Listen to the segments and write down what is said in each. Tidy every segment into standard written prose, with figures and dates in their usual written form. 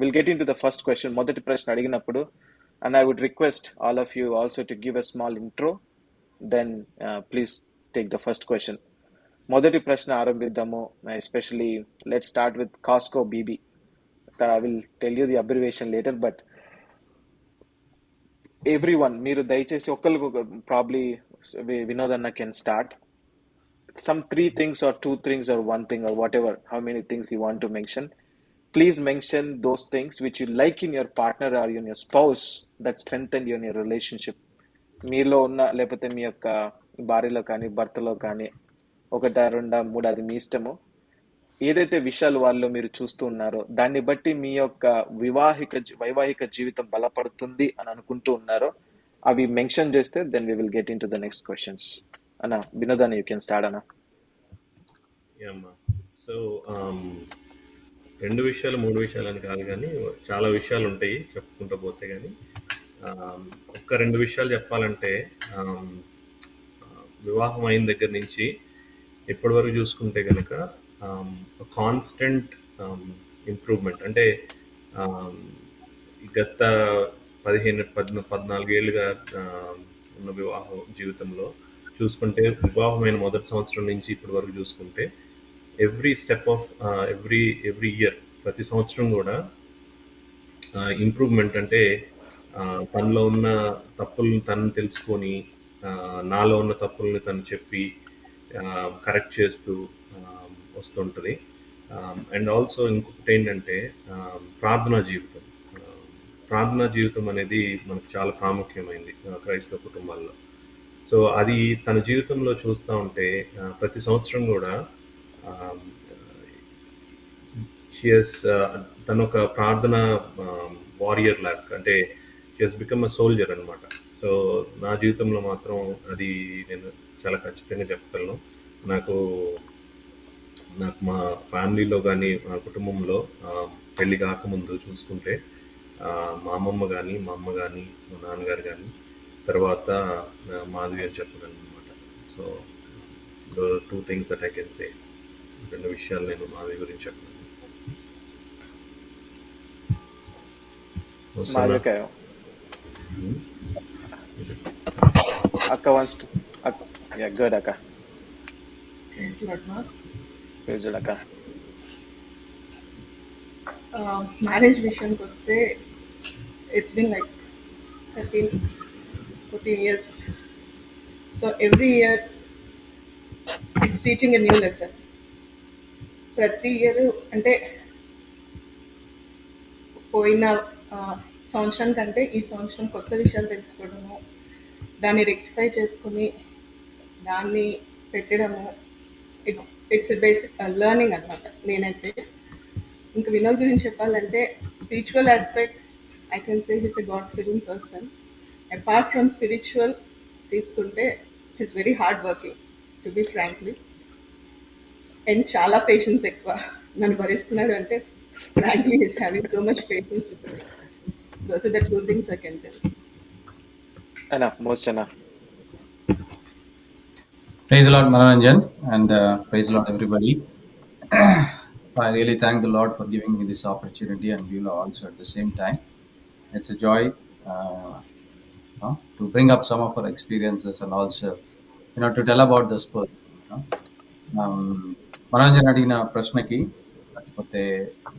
We'll get into the first question. మొదటి ప్రశ్న అడిగినప్పుడు, and I would request all of you also to give a small intro. Then please take the first question. మొదటి ప్రశ్న ఆరంభిద్దాము. Especially, let's start with Costco BB. I will tell you the abbreviation later, but everyone, మీరు దయచేసి ఒక్కరికి probably Vinod Anna can start. Some three things or two things or one thing or whatever, how many things you want to mention. Please mention those things which you like in your partner or in your spouse that strengthen you in your relationship. మీలో ఉన్న లేకపోతే మీ యొక్క భార్యలో కానీ భర్తలో కానీ ఒకటా రెండా మూడు అది మీ ఇష్టము. ఏదైతే విషయాలు వాళ్ళు మీరు చూస్తూ ఉన్నారో దాన్ని బట్టి మీ యొక్క వైవాహిక జీవితం బలపడుతుంది అని అనుకుంటూ ఉన్నారో అవి మెన్షన్ చేస్తే then we will get into the next questions. అన్న వినోదాన్ని యూ కెన్ స్టార్ట్ అన్న. సో రెండు విషయాలు మూడు విషయాలు అని కాదు, కానీ చాలా విషయాలు ఉంటాయి చెప్పుకుంటూ పోతే. కానీ ఒక్క రెండు విషయాలు చెప్పాలంటే, వివాహం అయిన దగ్గర నుంచి ఎప్పటి వరకు చూసుకుంటే కనుక కాన్స్టెంట్ ఇంప్రూవ్మెంట్. అంటే గత 14 ఏళ్ళుగా ఉన్న వివాహ జీవితంలో చూసుకుంటే, వివాహమైన మొదటి సంవత్సరం నుంచి ఇప్పటి వరకు చూసుకుంటే every step of every year, ప్రతి సంవత్సరం కూడా ఇంప్రూవ్మెంట్. అంటే తనలో ఉన్న తప్పులను తను తెలుసుకొని, నాలో ఉన్న తప్పుల్ని తను చెప్పి కరెక్ట్ చేస్తూ వస్తుంటుంది. అండ్ ఆల్సో ఇంకొకటి ఏంటంటే ప్రార్థనా జీవితం. ప్రార్థనా జీవితం అనేది మనకు చాలా ప్రాముఖ్యమైంది క్రైస్తవ కుటుంబాల్లో. సో అది తన జీవితంలో చూస్తూ ఉంటే ప్రతి సంవత్సరం కూడా తను ఒక ప్రార్థన వారియర్ లాగా, అంటే she has become a soldier అనమాట. సో నా జీవితంలో మాత్రం అది నేను చాలా ఖచ్చితంగా చెప్పగలను. నాకు మా ఫ్యామిలీలో కానీ మా కుటుంబంలో పెళ్ళి కాకముందు చూసుకుంటే మా అమ్మమ్మ కానీ, మా అమ్మ కానీ, మా నాన్నగారు కానీ, తర్వాత మాధవి అని చెప్పగలను అనమాట. So two things that I can సే. రెండు విషయాలు నేను మాధవి గురించి చెప్పగలను. అక్క wants to yeah, good అక్క. అక్క మ్యారేజ్ విషయానికి వస్తే it's been like 13-14 years. So every year it's teaching a new lesson. ప్రతి ఇయర్ అంటే పోయిన సంవత్సరం కంటే ఈ సంవత్సరం కొత్త విషయాలు తెలుసుకోవడము, దాన్ని రెక్టిఫై చేసుకుని దాన్ని పెట్టడము, ఇట్స్ బేసిక్ లెర్నింగ్ అనమాట. నేనైతే ఇంకా వినోద్ గురించి చెప్పాలంటే, spiritual aspect I can say his a god feeling person. Apart from spiritual తీసుకుంటే his very hard working, to be frankly. And చాలా పేషెన్స్ ఎక్కువ. నన్ను భరిస్తున్నాడు అంటే frankly his having so much patience with me. Those are the two things I can tell. అన్న most అన్న. Praise the Lord, Manoranjan, and praise the Lord, everybody. I really thank the Lord for giving me this opportunity, and Beulah also at the same time. It's a joy to bring up some of our experiences and also, to tell about the Spurs. Manoranjan అడిగిన ప్రశ్నకి లేకపోతే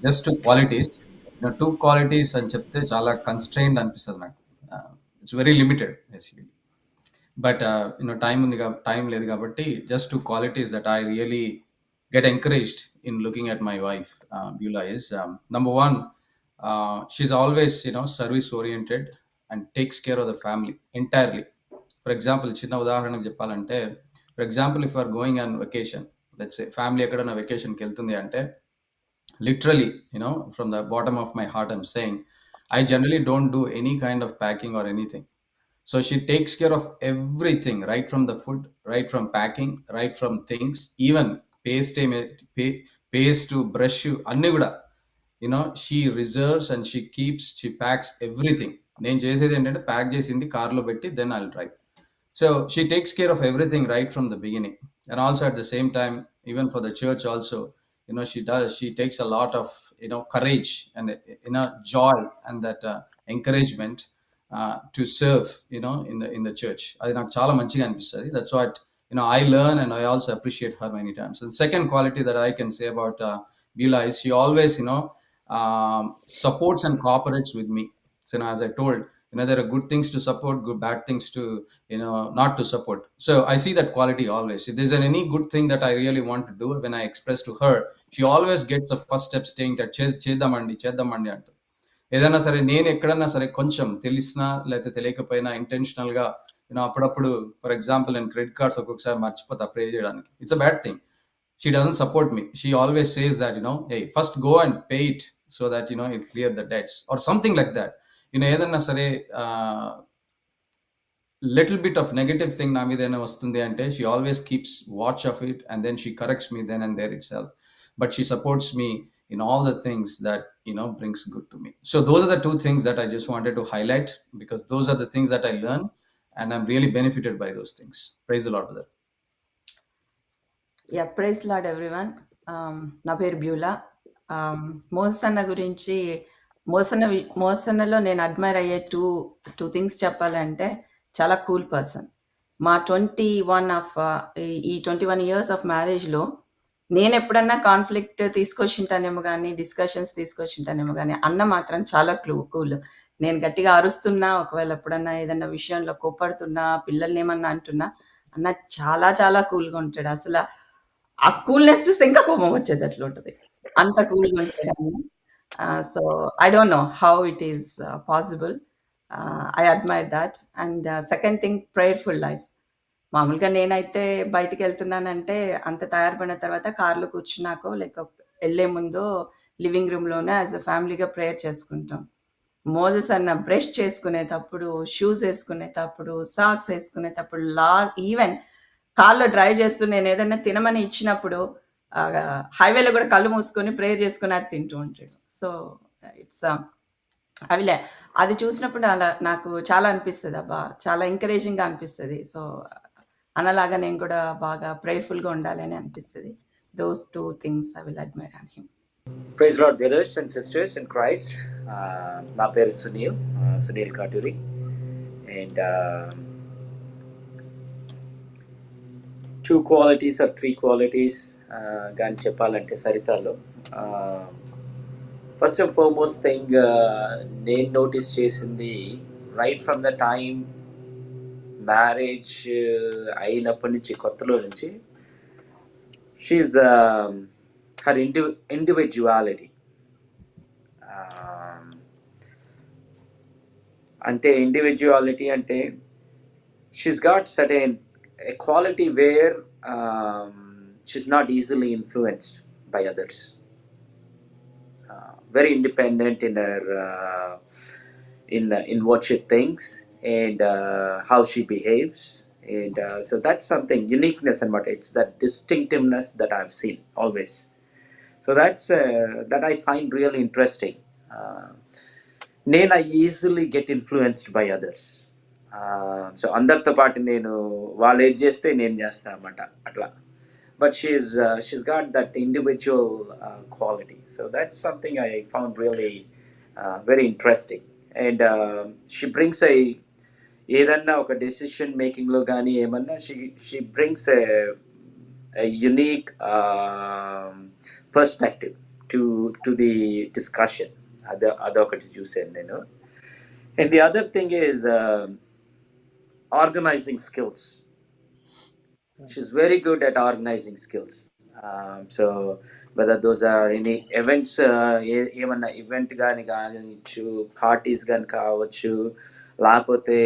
just qualities, two qualities అని చెప్తే చాలా constrained అనిపిస్తుంది నాకు. It's very limited basically. But time లేదు కాబట్టి just two qualities that I really get encouraged in looking at my wife, Beulah, is number one, she's always service oriented and takes care of the family entirely. For example, చిన్న ఉదాహరణకు చెప్పాలంటే, for example, if we are going on vacation, let's say family ఎక్కడైనా వెకేషన్కి వెళ్తుంది అంటే, literally, from the bottom of my heart I'm saying, I generally don't do any kind of packing or anything. So she takes care of everything, right from the food, right from packing, right from things, even paste to brush anni kuda, she reserves and she packs everything. నేను చేసేది ఏంటంటే pack చేసింది కార్లో పెట్టి then I'll drive. So she takes care of everything right from the beginning. And also at the same time, even for the church also, she takes a lot of courage and joy and that encouragement to serve in the church. అది నాకు చాలా మంచిగా అనిపిస్తుంది. That's what I learn, and I also appreciate her many times. And the second quality that I can say about Beulah is she always supports and cooperates with me. So as I told, there are good things to support, good bad things to not to support. So I see that quality always. If there's any good thing that I really want to do, when I express to her, she always gets the first step saying that చేద్దామండి అంటారు. ఏదైనా సరే నేను ఎక్కడన్నా సరే కొంచెం తెలిసినా లేకపోతే తెలియకపోయినా ఇంటెన్షనల్గా అప్పుడప్పుడు ఫర్ ఎగ్జాంపుల్ నేను క్రెడిట్ కార్డ్స్ ఒక్కొక్కసారి మర్చిపోతా ప్రే చేయడానికి. It's a bad thing. She doesn't support me. She always says that hey, first go and pay it so that it clear the debts or something like that. ఏదన్నా సరే little bit of negative thing na meedena vastundi ante she always keeps watch of it, and then she corrects me then and there itself. But she supports me in all the things that brings good to me. So those are the two things that I just wanted to highlight, because those are the things that I learn, and I'm really benefited by those things. Praise the Lord, brother. Yeah praise lord everyone. నా పేరు Beulah. మోసన్న గురించి మోసన్నలో నేను admire అయ్యే two things చెప్పాలంటే చాలా cool person. మా 21 years of మ్యారేజ్లో నేను ఎప్పుడన్నా కాన్ఫ్లిక్ట్ తీసుకొచ్చింటానేమో కానీ, డిస్కషన్స్ తీసుకొచ్చింటానేమో కానీ, అన్న మాత్రం చాలా కూల్. నేను గట్టిగా అరుస్తున్నా, ఒకవేళ ఎప్పుడన్నా ఏదన్నా విషయంలో కోపడుతున్నా, పిల్లల్ని ఏమన్నా అంటున్నా, అన్న చాలా చాలా కూల్గా ఉంటాడు. అసలు ఆ కూల్నెస్ చూస్తే ఇంకా కోపం వచ్చేది అట్లా ఉంటుంది, అంత కూల్గా ఉంటాడు అన్న. So I don't know how it is possible. I admire that. And second thing, prayerful life. మామూలుగా నేనైతే బయటికి వెళ్తున్నానంటే అంత తయారుపడిన తర్వాత కార్లో కూర్చున్నాకో లేక వెళ్ళే ముందో లివింగ్ రూమ్లోనే యాజ్ అ ఫ్యామిలీగా ప్రేయర్ చేసుకుంటాం. మోజెస్ అన్న బ్రష్ చేసుకునేటప్పుడు, షూస్ వేసుకునేటప్పుడు, సాక్స్ వేసుకునేటప్పుడు, ఈవెన్ కార్లో డ్రైవ్ చేస్తూ నేను ఏదైనా తినమని ఇచ్చినప్పుడు హైవేలో కూడా కళ్ళు మూసుకొని ప్రేయర్ చేసుకుని అది తింటూ ఉంటాడు. సో ఇట్స్ అది చూసినప్పుడు అలా నాకు చాలా అనిపిస్తుంది, అబ్బా చాలా ఎంకరేజింగ్గా అనిపిస్తుంది. సో అనలాగా నేను కూడా బాగా ప్రేయర్ఫుల్గా ఉండాలి అని అనిపిస్తుంది. Those two things I will admire on him. Praise Lord, brothers and sisters in Christ. నా పేరు Sunil Katuri. And two qualities or three qualities కానీ చెప్పాలంటే సరితాలో, ఫస్ట్ అండ్ ఫార్మోస్ట్ థింగ్ నేను నోటీస్ చేసింది right from the time marriage అయినప్పటి నుంచి, కొత్తలో నుంచి, షీఈ్ her individuality. అంటే individuality అంటే she's got certain a quality where she's not easily influenced by others. Very independent in her in what she thinks and how she behaves, and so that's something uniqueness, and what it's that distinctiveness that I've seen always. So that's that I find really interesting. I easily get influenced by others. So అందరితో పాటు నేను వాళ్ళు ఏది చేస్తే నేను చేస్తాను అన్నమాట అట్లా. But she's got that individual quality. So that's something I found really very interesting. And she brings ఏదన్నా ఒక డెసిషన్ మేకింగ్లో కానీ ఏమన్నా she brings a unique perspective to the discussion. అదొకటి చూసాను నేను. And the other thing is organizing skills. She's very good at organizing skills. So whether those are any events, ఏమన్నా event కానీ కానిచ్చు, parties కానీ కావచ్చు, లేకపోతే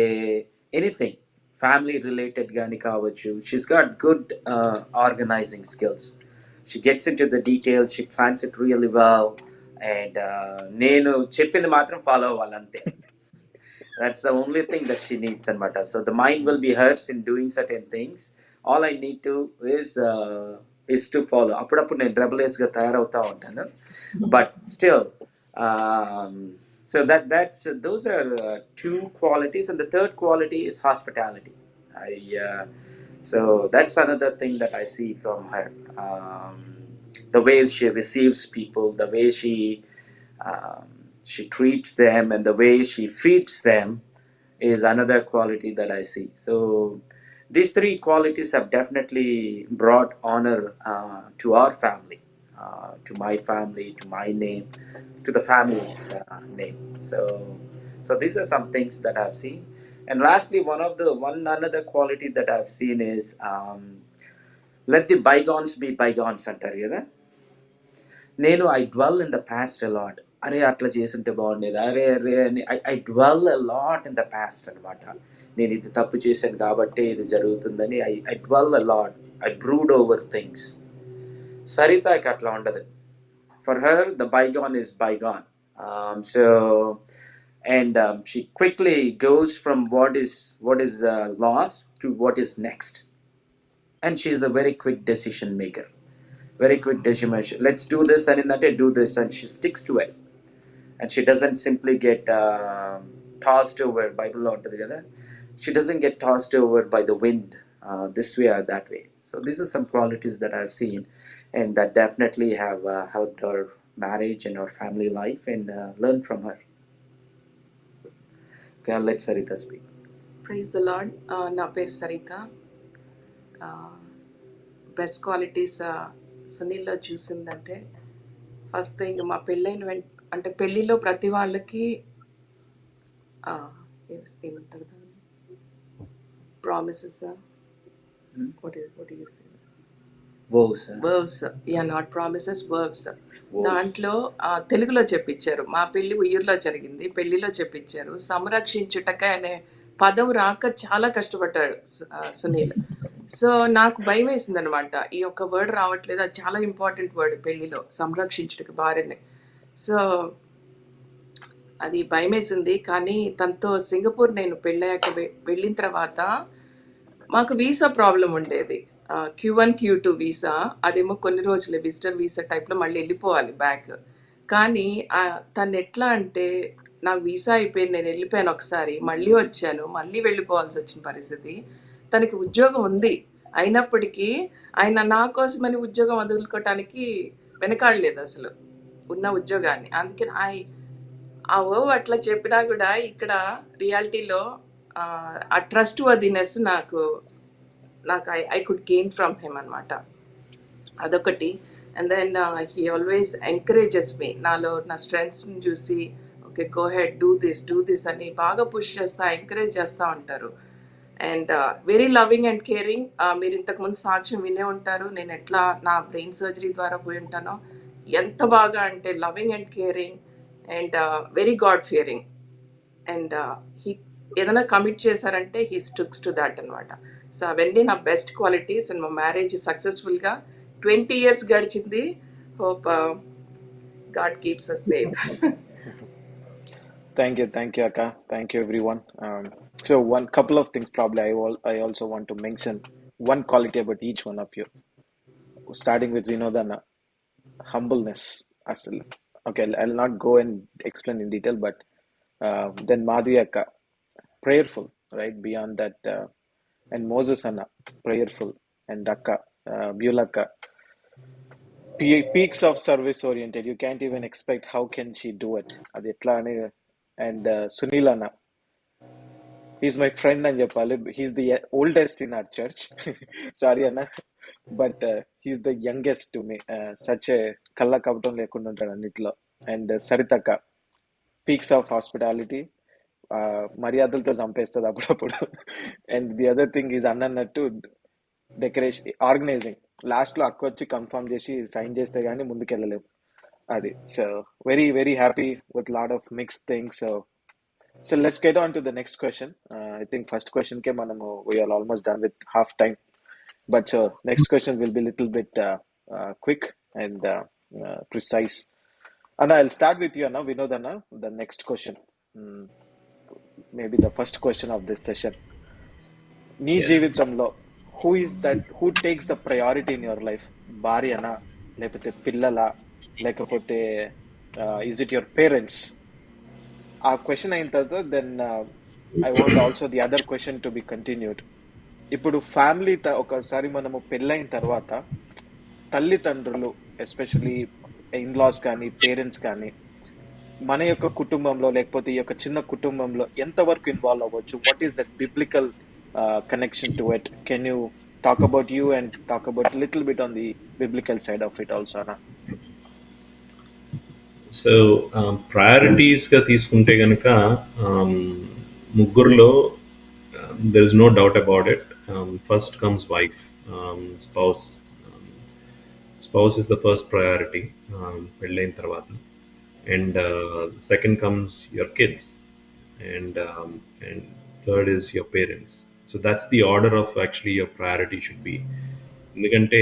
ఎనీథింగ్ ఫ్యామిలీ రిలేటెడ్ కానీ కావచ్చు, she's got good organising skills. She gets into the details, she plans it really well, and నేను చెప్పింది మాత్రం ఫాలో అవ్వాలి అంతే. That's the only thing that she needs, anamata. So the mind will be hers in doing certain things. All I need to is to follow. Appudapudu nenu rebellious ga tayarauta untanu, but still so that's those are two qualities. And the third quality is hospitality. So that's another thing that I see from her. the way she receives people, the way um, she treats them, and the way she feeds them is another quality that I see. So these three qualities have definitely brought honor to our family, to my family, to my name, to the family's name. So these are some things that I've seen. And lastly, one another quality that I've seen is let the bygones be bygones అంటారు కదా. నేను I dwell in the past a lot. అరే అట్లా చేసుంటే బాగుండేది, అరే అరే అని I dwell a lot in the past అనమాట. నేను ఇది తప్పు చేశాను కాబట్టి ఇది జరుగుతుందని I dwell a lot. I brood over things. సరితకి అట్లా ఉండదు. For her the bygone is bygone. So and she quickly goes from what is lost to what is next, and she is a very quick decision maker, very quick decision maker. Let's do this, and in that day do this, and she sticks to it, and she doesn't simply get tossed over. Bible on together, she doesn't get tossed over by the wind, this way or that way. So these are some qualities that I've seen, and that definitely have helped our marriage and our family life, and learn from her. Okay, I'll let Sarita speak. Praise the lord. నా పేరు Saritha. Best qualities సునీల్లో చూసిందంటే, first thing మా పెళ్ళైన అంటే పెళ్ళిలో ప్రతి వాళ్ళకి ఏమంటారు దాన్ని, promises, verbs, not promises, verbs. దాంట్లో తెలుగులో చెప్పించారు. మా పెళ్ళి ఉయ్యూరులో జరిగింది, పెళ్లిలో చెప్పించారు. సంరక్షించుటక అనే పదం రాక చాలా కష్టపడ్డాడు సునీల్. సో నాకు భయం వేసింది అనమాట, ఈ ఒక్క వర్డ్ రావట్లేదు. అది చాలా ఇంపార్టెంట్ వర్డ్ పెళ్లిలో, సంరక్షించుటకు భార్యని. సో అది భయం వేసింది. కానీ తనతో సింగపూర్ నేను పెళ్ళయ్యాక వెళ్ళిన తర్వాత మాకు వీసా ప్రాబ్లం ఉండేది. Q1 Q2 వీసా, అదేమో కొన్ని రోజులే విజిటర్ వీసా టైప్లో మళ్ళీ వెళ్ళిపోవాలి బ్యాక్. కానీ తను ఎట్లా అంటే, నాకు వీసా అయిపోయింది, నేను వెళ్ళిపోయాను ఒకసారి, మళ్ళీ వచ్చాను, మళ్ళీ వెళ్ళిపోవాల్సి వచ్చిన పరిస్థితి. తనకి ఉద్యోగం ఉంది, అయినప్పటికీ ఆయన నా కోసమని ఉద్యోగం వదులుకోవటానికి వెనకాడలేదు అసలు, ఉన్న ఉద్యోగాన్ని. అందుకని ఆ అట్లా చెప్పినా కూడా ఇక్కడ రియాలిటీలో ఆ ట్రస్ట్ వర్దినెస్ నాకు I could gain from him అనమాట. అదొకటి. And then he always encourages me. నాలో నా స్ట్రెంగ్స్ని చూసి, okay go ahead, do this అని బాగా పుష్ చేస్తా, ఎంకరేజ్ చేస్తూ ఉంటారు. And very loving and caring. మీరు ఇంతకుముందు సాక్ష్యం వినే ఉంటారు, నేను ఎట్లా నా బ్రెయిన్ సర్జరీ ద్వారా పోయి ఉంటానో. ఎంత బాగా అంటే loving and caring and very God Fearing. And he ఏదైనా కమిట్ చేశారంటే హీ స్టుక్స్ టు దాట్ అనమాట. సో అవన్నీ నా బెస్ట్ క్వాలిటీస్. అండ్ మా మ్యారేజ్ సక్సెస్ఫుల్గా 20 years గడిచింది. Hope God keeps us safe. Thank you, Akka. Thank you, everyone. So one couple of things probably I also want to mention one quality about each one of you. Starting with Vinodana, humbleness. Okay, I'll not go and explain in detail, but then Madhvi Akka, prayerful, right? Beyond that, and Moses Anna, prayerful, and Akka, Beulah Akka, peaks of service oriented. You can't even expect how can she do it. Adi etla ani. And Sunil Anna, he's my friend and Japali. He's the oldest in our church. Sorry Anna, but he's the youngest to me. Such a kalla kapatam lekunda untadu annitlo. And Saritaka, peaks of hospitality. మర్యాదలతో చంపేస్తుంది అప్పుడప్పుడు. And the other thing is అన్నట్టు decoration, organising. లాస్ట్లో అక్క వచ్చి confirm చేసి sign చేస్తే కానీ ముందుకెళ్ళలేము. అది. So very very happy with lot of mixed things. So let's get on to the next question. I think first క్వశ్చన్కే మనము we're almost done with half time, but so next question will be little bit quick and precise. Anna, I'll start with you, Anna. Vinod Anna, the next question. Maybe the first question of this session. Nee jeevitamlo, who takes the priority in your life? Bharyana, lekapothe pillala, lekapothe is it your parents? A question ayin tarvata, then I want also the other question to be continued. Ippudu family okasari manamu pellain tarvata తల్లిదండ్రులు especially in-laws కానీ parents కానీ మన యొక్క కుటుంబంలో లేకపోతే ఈ యొక్క చిన్న కుటుంబంలో ఎంతవరకు ఇన్వాల్వ్ అవ్వచ్చు? What is that biblical connection to it? Can you talk about you and talk about little bit on the biblical side of it also అనా? సో ప్రయారిటీస్గా తీసుకుంటే కనుక ముగ్గురులో there is no doubt about it. First comes wife, spouse. Spouse is the first priority పెళ్ళైన తర్వాత. And second comes your kids, and third is your parents. So that's the order of actually your priority should be. ఎందుకంటే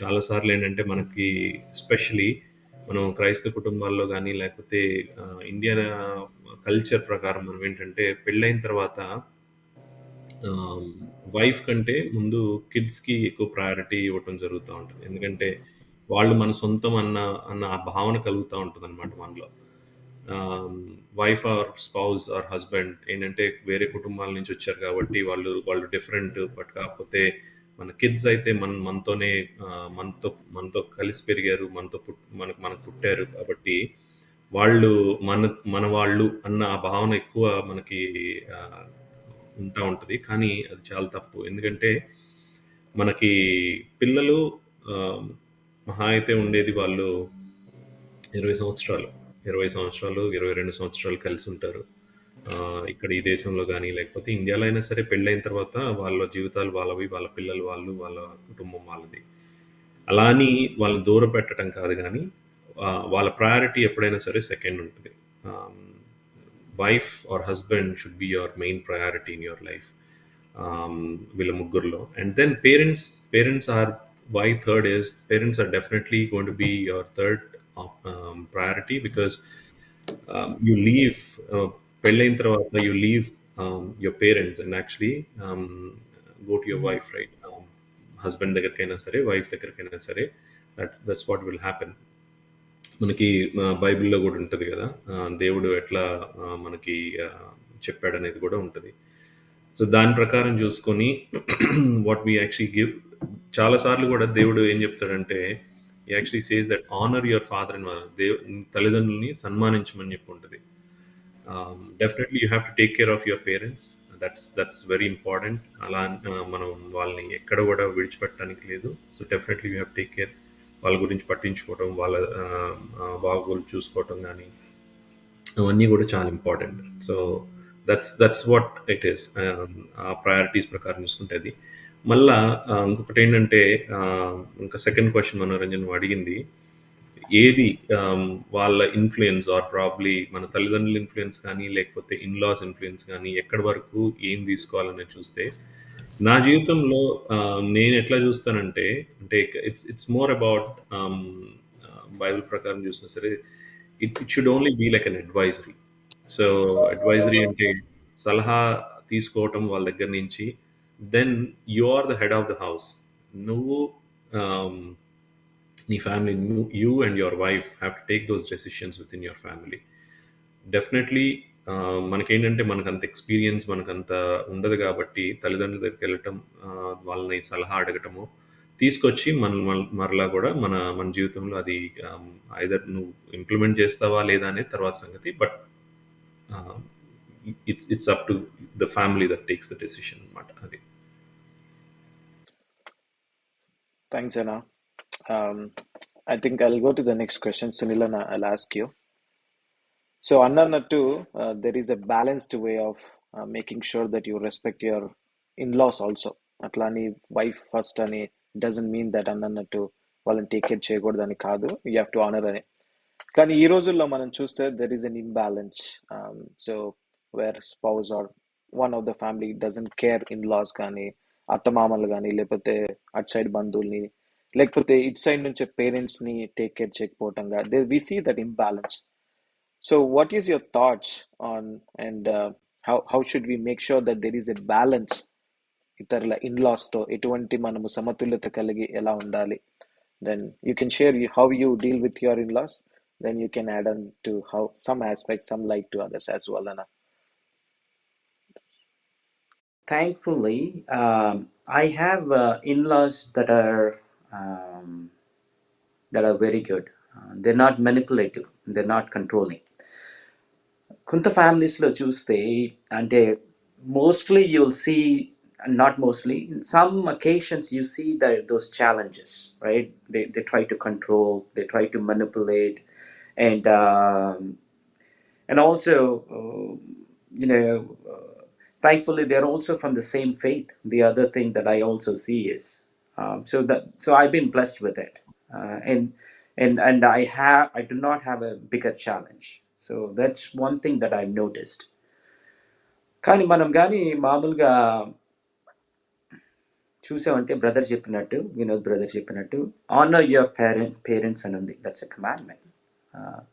చాలాసార్లు ఏంటంటే మనకి especially మనం క్రైస్తవ కుటుంబాల్లో కానీ లేకపోతే ఇండియన్ కల్చర్ ప్రకారం మనం ఏంటంటే పెళ్ళైన తర్వాత వైఫ్ కంటే ముందు కిడ్స్కి ఎక్కువ ప్రయారిటీ ఇవ్వటం జరుగుతూ ఉంటుంది. ఎందుకంటే వాళ్ళు మన సొంతం అన్న అన్న ఆ భావన కలుగుతూ ఉంటుంది అనమాట మనలో. Wife or spouse are husband ఏంటంటే వేరే కుటుంబాల నుంచి వచ్చారు కాబట్టి వాళ్ళు డిఫరెంట్. బట్ కాకపోతే మన కిడ్స్ అయితే మనతోనే మనతో కలిసి పెరిగారు, మనకు పుట్టారు కాబట్టి వాళ్ళు మన వాళ్ళు అన్న ఆ భావన ఎక్కువ మనకి ఉంటా ఉంటుంది. కానీ అది చాలా తప్పు. ఎందుకంటే మనకి పిల్లలు మహా అయితే ఉండేది వాళ్ళు 20 సంవత్సరాలు, 22 సంవత్సరాలు కలిసి ఉంటారు. ఇక్కడ ఈ దేశంలో కానీ లేకపోతే ఇండియాలో అయినా సరే పెళ్ళైన తర్వాత వాళ్ళ జీవితాలు వాళ్ళవి, వాళ్ళ పిల్లలు వాళ్ళ కుటుంబం వాళ్ళది. అలా అని వాళ్ళని దూరం పెట్టడం కాదు, కానీ వాళ్ళ ప్రయారిటీ ఎప్పుడైనా సరే సెకండ్ ఉంటుంది. Wife or husband should be your main priority in your life, వీళ్ళ ముగ్గురులో. And then parents are why third is parents are definitely going to be your third priority, because you leave పెళ్ళైన తర్వాత you leave your parents and actually go to your wife, right? Husband దగ్గరికైనా సరే wife దగ్గరికైనా సరే that's what will happen. మనకి బైబిల్లో కూడా ఉంటుంది కదా, దేవుడు ఎట్లా మనకి చెప్పాడనేది కూడా ఉంటుంది. సో దాని ప్రకారం చూసుకొని వాట్ వీ యాక్చువల్లీ గివ్, చాలాసార్లు కూడా దేవుడు ఏం చెప్తాడంటే actually says that honour your father and mother, తల్లిదండ్రులని సన్మానించమని చెప్పి ఉంటుంది. Definitely you have to take care of your parents, that's very important. అలా మనం వాళ్ళని ఎక్కడ కూడా విడిచిపెట్టడానికి లేదు. So definitely you have take care, వాళ్ళ గురించి పట్టించుకోవడం, వాళ్ళ బాగోగులు చూసుకోవటం కానీ అవన్నీ కూడా చాలా important. So that's what it is. ఆ ప్రయారిటీస్ ప్రకారం చూసుకుంటే అది. మళ్ళా ఇంకొకటి ఏంటంటే ఇంకా సెకండ్ క్వశ్చన్ మనోరంజన్ అడిగింది, ఏది వాళ్ళ ఇన్ఫ్లుయెన్స్ ఆర్ ప్రాబ్లీ మన తల్లిదండ్రుల ఇన్ఫ్లుయెన్స్ కానీ లేకపోతే ఇన్లాస్ ఇన్ఫ్లుయెన్స్ కానీ ఎక్కడి వరకు ఏం తీసుకోవాలని చూస్తే, నా జీవితంలో నేను ఎట్లా చూస్తానంటే అంటే ఇట్స్ మోర్ అబౌట్ బైబిల్ ప్రకారం చూసినా సరే it should only be like an advisory. So advisory అంటే సలహా తీసుకోవటం వాళ్ళ దగ్గర నుంచి. Then you are the head of the house. నువ్వు నీ family, you and your wife have to take those decisions within your family. Definitely మనకేంటంటే మనకంత ఎక్స్పీరియన్స్ మనకంత ఉండదు కాబట్టి తల్లిదండ్రుల దగ్గరికి వెళ్ళటం, వాళ్ళని సలహా అడగటము తీసుకొచ్చి మరలా కూడా మన జీవితంలో అది ఐదర్ నువ్వు ఇంప్లిమెంట్ చేస్తావా లేదా అనేది తర్వాత సంగతి. But it's up to the family that takes the decision అన్నమాట. అది. Thanks, Anna. I think I'll go to the next question. Sunil, I'll ask you. So, అన్నట్టు there is a balanced way of making sure that you respect your in-laws also. అట్లా అని wife first అని doesn't mean that అన్నట్టు వాళ్ళని take care చేయకూడదని కాదు, you have to honour అని. కానీ ఈ రోజుల్లో మనం చూస్తే there is an imbalance. So where spouse are one of the family doesn't care in-loss కానీ అత్తమామలు కానీ లేకపోతే అట్ సైడ్ బంధువుల్ని లేకపోతే ఇట్ సైడ్ నుంచి పేరెంట్స్ని టేక్ కేర్ చేయకపోవటంగా we see that imbalance. So what is your thoughts on and how should we make sure that there is a balance ఇతరుల ఇన్లాస్ తో ఎటువంటి మనము సమతుల్యత కలిగి ఎలా ఉండాలి? Then you can share how you deal with your in-laws, then you can add on to how some aspects, some light to others as well, Anna. Thankfully, I have in-laws that are that are very good. They're not manipulative, they're not controlling. కొంత ఫ్యామిలీస్లో చూస్తే అంటే mostly you'll see, not mostly, in some occasions you see that those challenges, right? They try to control, they try to manipulate, and and also you know thankfully they're also from the same faith. The other thing that I also see is so I've been blessed with it, and I do not have a bigger challenge. So that's one thing that I've noticed. కానీ మనం కానీ మామూలుగా చూసామంటే brother చెప్పినట్టు, Vinod brother చెప్పినట్టు, honour your parents అని ఉంది. That's a commandment.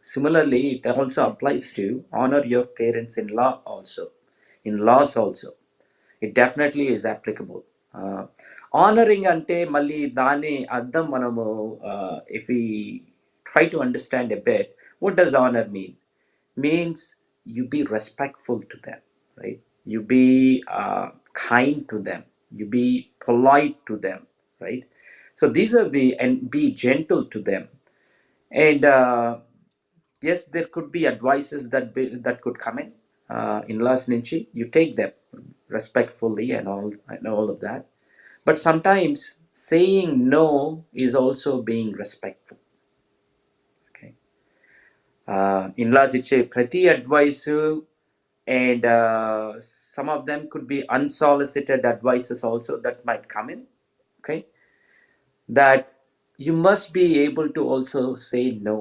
Similarly, it also applies to honor your parents in law also, in laws also. It definitely is applicable. Honoring ante malli dani addam manamu, if we try to understand a bit, what does honor mean? Means you be respectful to them, right? You be kind to them, you be polite to them, right? So these are the, and be gentle to them. And yes, there could be advices that could come in laws nunchi. You take them respectfully and all of that. But sometimes saying no is also being respectful. Okay. In laws iche prati advice, and some of them could be unsolicited advices also that might come in. Okay. That you must be able to also say no.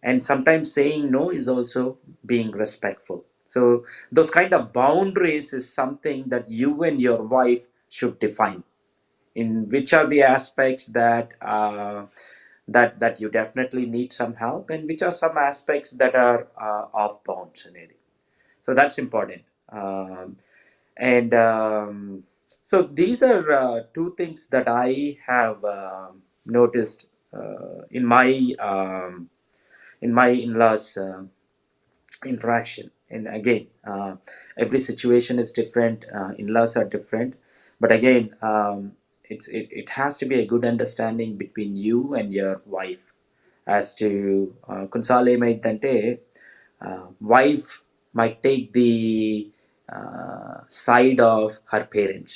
And sometimes saying no is also being respectful. So those kind of boundaries is something that you and your wife should define, in which are the aspects that that you definitely need some help, and which are some aspects that are off bounds అనేది. So that's important. And so these are two things that I have noticed in my in-laws interaction. And again, every situation is different, in-laws are different, but again, it has to be a good understanding between you and your wife as to కొన్నిసార్లు ఏమైందంటే wife might take the side of her parents,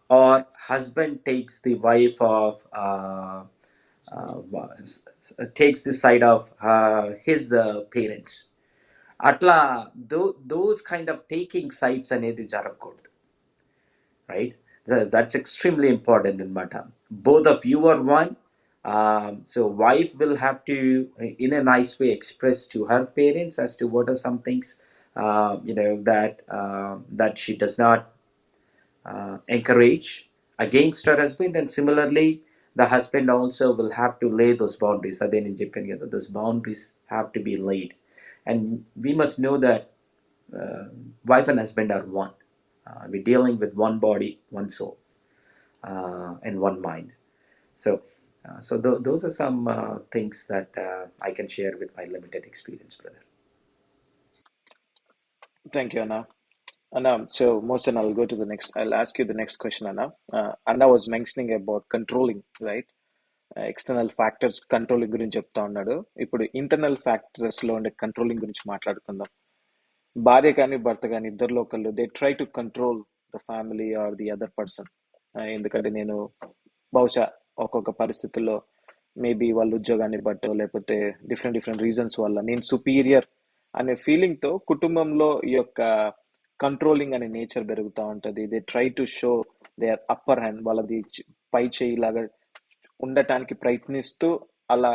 or husband takes the wife of takes the side of his parents. అట్లా those kind of taking sides అనేది జరగకూడదు, right? That's extremely important in mata. Both of you are one. So wife will have to, in a nice way, express to her parents as to what are some things that she does not encourage against her husband, and similarly the husband also will have to lay those boundaries. Again, in Japan, those boundaries have to be laid, and we must know that wife and husband are one. We're dealing with one body, one soul, and one mind. So those are some things that I can share with my limited experience, brother. Thank you, Anna. Anna, so Mohsen, I'll ask you the next question, Anna. Anna was mentioning about controlling, right? External factors controlling గురించి చెప్తా ఉన్నాడు. ఇప్పుడు internal ఫ్యాక్టర్స్లో ఉండే controlling గురించి మాట్లాడుకుందాం. భార్య కానీ భర్త కానీ ఇద్దరిలో ఒకళ్ళు they try to control the family or the other person. ఎందుకంటే నేను బహుశా ఒక్కొక్క పరిస్థితుల్లో మేబీ వాళ్ళ ఉద్యోగాన్ని బట్టో లేకపోతే డిఫరెంట్ రీజన్స్ వల్ల నేను సుపీరియర్ అనే ఫీలింగ్తో కుటుంబంలో ఈ యొక్క కంట్రోలింగ్ అనే నేచర్ పెరుగుతూ ఉంటుంది. They try to show they are upper hand, వాళ్ళది పై చేయి లాగా ఉండటానికి ప్రయత్నిస్తూ అలా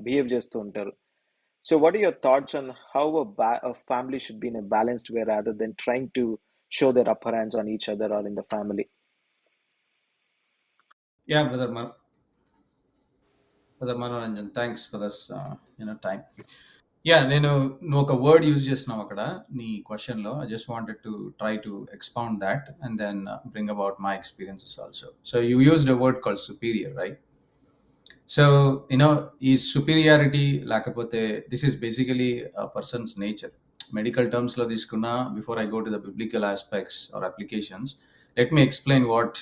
బిహేవ్ చేస్తూ ఉంటారు. So what are your thoughts on how a family should be in a balanced way rather than trying to show their upper hands on each other or in the family? Yeah, brother Manoranjan, thanks for this time. Yeah, నువ్వు ఒక word use చేస్తున్నావు అక్కడ నీ క్వశ్చన్లో. I just wanted to try to expound that and then bring about my experiences also. So you used a word called superior, right? So ఈ superiority లేకపోతే this is basically person's nature. Medical టర్మ్స్లో తీసుకున్నా, before I go to the biblical aspects or applications, let me explain what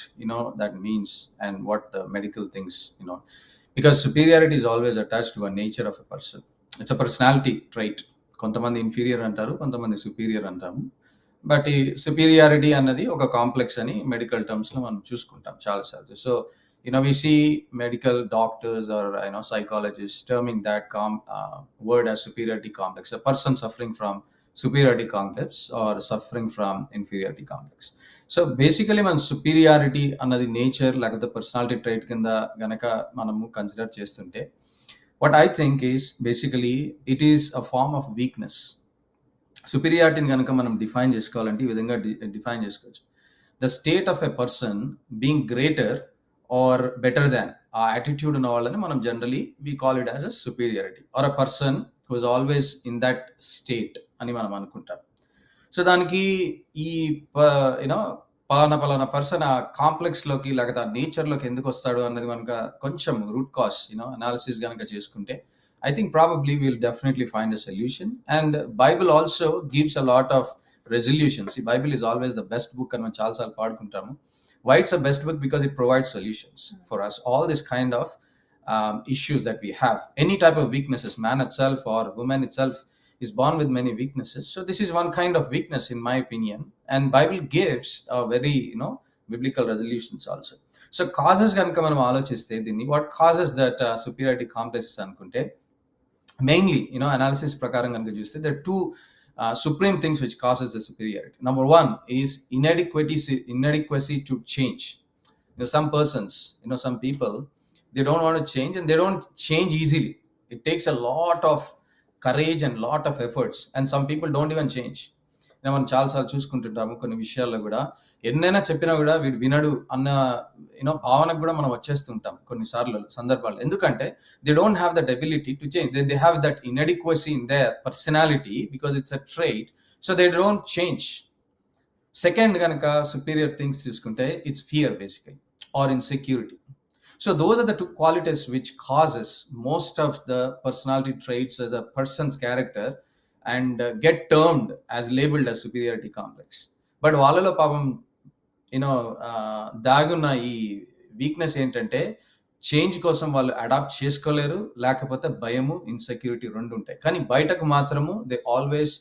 that means and what the medical things because superiority is always attached to a nature of a person. It's a personality trait. కొంతమంది inferior అంటారు, కొంతమంది superior అంటాము. But ఈ superiority అన్నది ఒక complex అని medical టర్మ్స్లో మనం చూసుకుంటాం చాలాసార్లు. So we see medical doctors or psychologists terming that word as superiority complex, a person suffering from superiority complex or suffering from inferiority complex. So basically మన superiority అన్నది nature లేకపోతే personality trait కింద గనక మనము consider చేస్తుంటే, what I think is basically it is a form of weakness. సుపీరియారిటీని కనుక మనం define చేసుకోవాలంటే ఈ విధంగా డిఫైన్ చేసుకోవచ్చు. The state of a person being greater or better than, ఆ యాటిట్యూడ్ ఉన్న వాళ్ళని మనం generally we call it as a superiority, or a person who is always in that state అని మనం అనుకుంటాం. సో దానికి ఈ పలానా పర్సన్ ఆ కాంప్లెక్స్లోకి లేకపోతే ఆ నేచర్లోకి ఎందుకు వస్తాడు అన్నది కనుక కొంచెం రూట్ కాజ్ అనాలిసిస్ కనుక చేసుకుంటే, I think probably we'll definitely find a solution. And Bible also gives a lot of resolutions. See, Bible is always the best book and chaal saal padukuntamu. Why it's a best book? Because it provides solutions for us. All this kind of issues that we have, any type of weaknesses, man itself or woman itself is born with many weaknesses. So this is one kind of weakness in my opinion. And Bible gives a very, biblical resolutions also. So causes ganaka manam alochiste dinni, what causes that superiority complexes anukunte, mainly analysis prakaram ganaka chuste there are two supreme things which causes the superiority. Number one is inadequacy to change. Some persons, some people, they don't want to change and they don't change easily. It takes a lot of courage and lot of efforts, and some people don't even change. మనం చాలాసార్లు చూసుకుంటుంటాము కొన్ని విషయాల్లో కూడా, ఎన్నైనా చెప్పినా కూడా వీడు వినడు అన్న భావనకు కూడా మనం వచ్చేస్తుంటాం కొన్నిసార్లు సందర్భాలు. ఎందుకంటే they don't have that ability to change, they have that inadequacy in their personality because it's a trait, so they don't change. Second కనుక సుపీరియర్ థింగ్స్ చూసుకుంటే it's fear basically or insecurity. So those are the two qualities which causes most of the personality traits as a person's character and get termed as labeled as superiority complex. But వాళ్ళలో పాపం దాగున్న ఈ weakness ఏంటంటే change కోసం వాళ్ళు adapt చేసుకోలేరు, లేకపోతే భయము, ఇన్సెక్యూరిటీ రెండు ఉంటాయి. కానీ బయటకు మాత్రము they always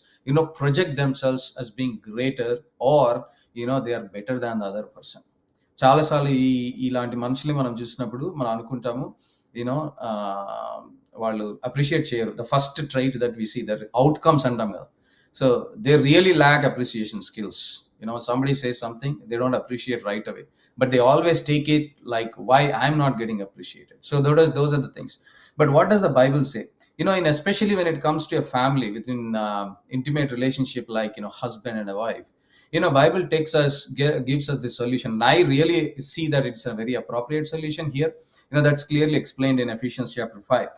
project themselves as being greater or they are better than the other person. చాలాసార్లు ఇలాంటి మనుషుల్ని మనం చూసినప్పుడు మనం అనుకుంటాము వాళ్ళు అప్రిషియేట్ చేయరు. The first trait that we see that outcomes అంటాం కదా, so they really lack appreciation skills. somebody says something, they don't appreciate right away, but they always take it like, why I'm not getting appreciated. So those are the things. But what does the Bible say? In especially when it comes to a family within intimate relationship like husband and a wife, Bible gives us the solution. And I really see that it's a very appropriate solution here. That's clearly explained in Ephesians chapter 5.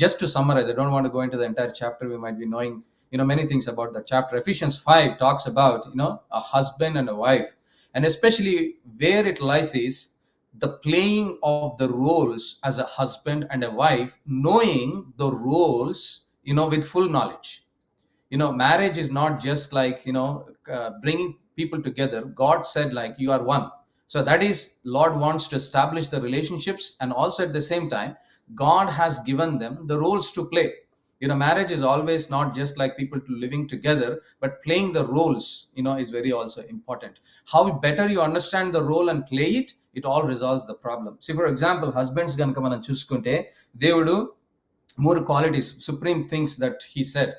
Just to summarize, I don't want to go into the entire chapter. We might be knowing many things about that chapter. Ephesians 5 talks about a husband and a wife, and especially where it lies is the playing of the roles as a husband and a wife, knowing the roles with full knowledge. Marriage is not just like bringing people together. God said like you are one. So that is, Lord wants to establish the relationships, and also at the same time God has given them the roles to play. Marriage is always not just like people living together, but playing the roles is very also important. How better you understand the role and play it, it all resolves the problem. See, for example, husbands ganaka manam chusukunte Devudu more qualities, supreme things that he said.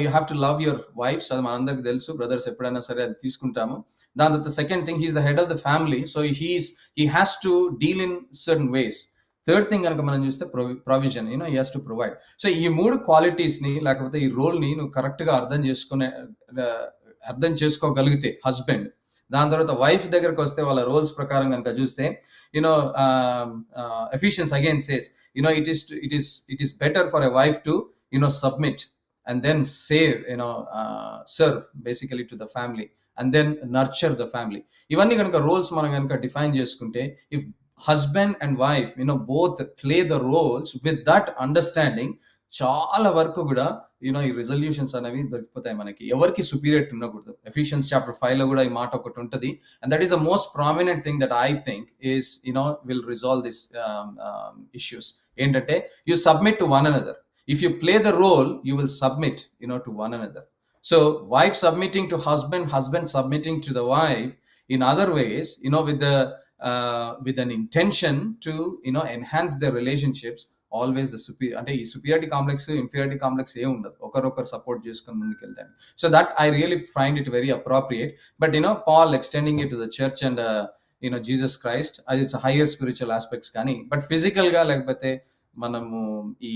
You have to love your wives. అది మనందరికి తెలుసు, brothers ఎప్పుడైనా సరే అది తీసుకుంటాము. దాని తర్వాత second thing, he's the head of the family, so he has to deal in certain ways. Third thing కనుక మనం చూస్తే provision, he has to provide. So ఈ మూడు క్వాలిటీస్ని లేకపోతే ఈ రోల్ని నువ్వు కరెక్ట్గా అర్థం చేసుకోగలిగితే హస్బెండ్, దాని తర్వాత వైఫ్ దగ్గరకు వస్తే వాళ్ళ రోల్స్ ప్రకారం కనుక చూస్తే Ephesians again says it is better for a wife to submit and then serve basically to the family and then nurture the family. ఇవన్నీ కనుక రోల్స్ మనం కనుక డిఫైన్ చేసుకుంటే, if husband and wife both play the roles with that understanding, చాలా వరకు కూడా ఈ resolutions అనేవి దొరికిపోతాయి మనకి. ఎవరికి సుపీరియర్ ఉండకూడదు. ఎఫిషియన్స్ చాప్టర్ 5 లో కూడా ఈ మాట ఒకటి ఉంటుంది. And that is the most prominent thing that I think is will resolve this issues. ఏంటంటే you submit to one another. If you play the role, you will submit, to one another. So wife submitting to husband, husband submitting to the wife in other ways, with an intention to, enhance their relationships. Always the superior, అంటే ఈ superiority complex, inferiority complex ఏ ఉండదు. ఒకరొకరు support చేసుకొని ముందుకెళ్తాను. So that I really find it very appropriate. But Paul extending it to the church and Jesus Christ, it's a higher spiritual aspects కానీ, but physical గా లేకపోతే మనము ఈ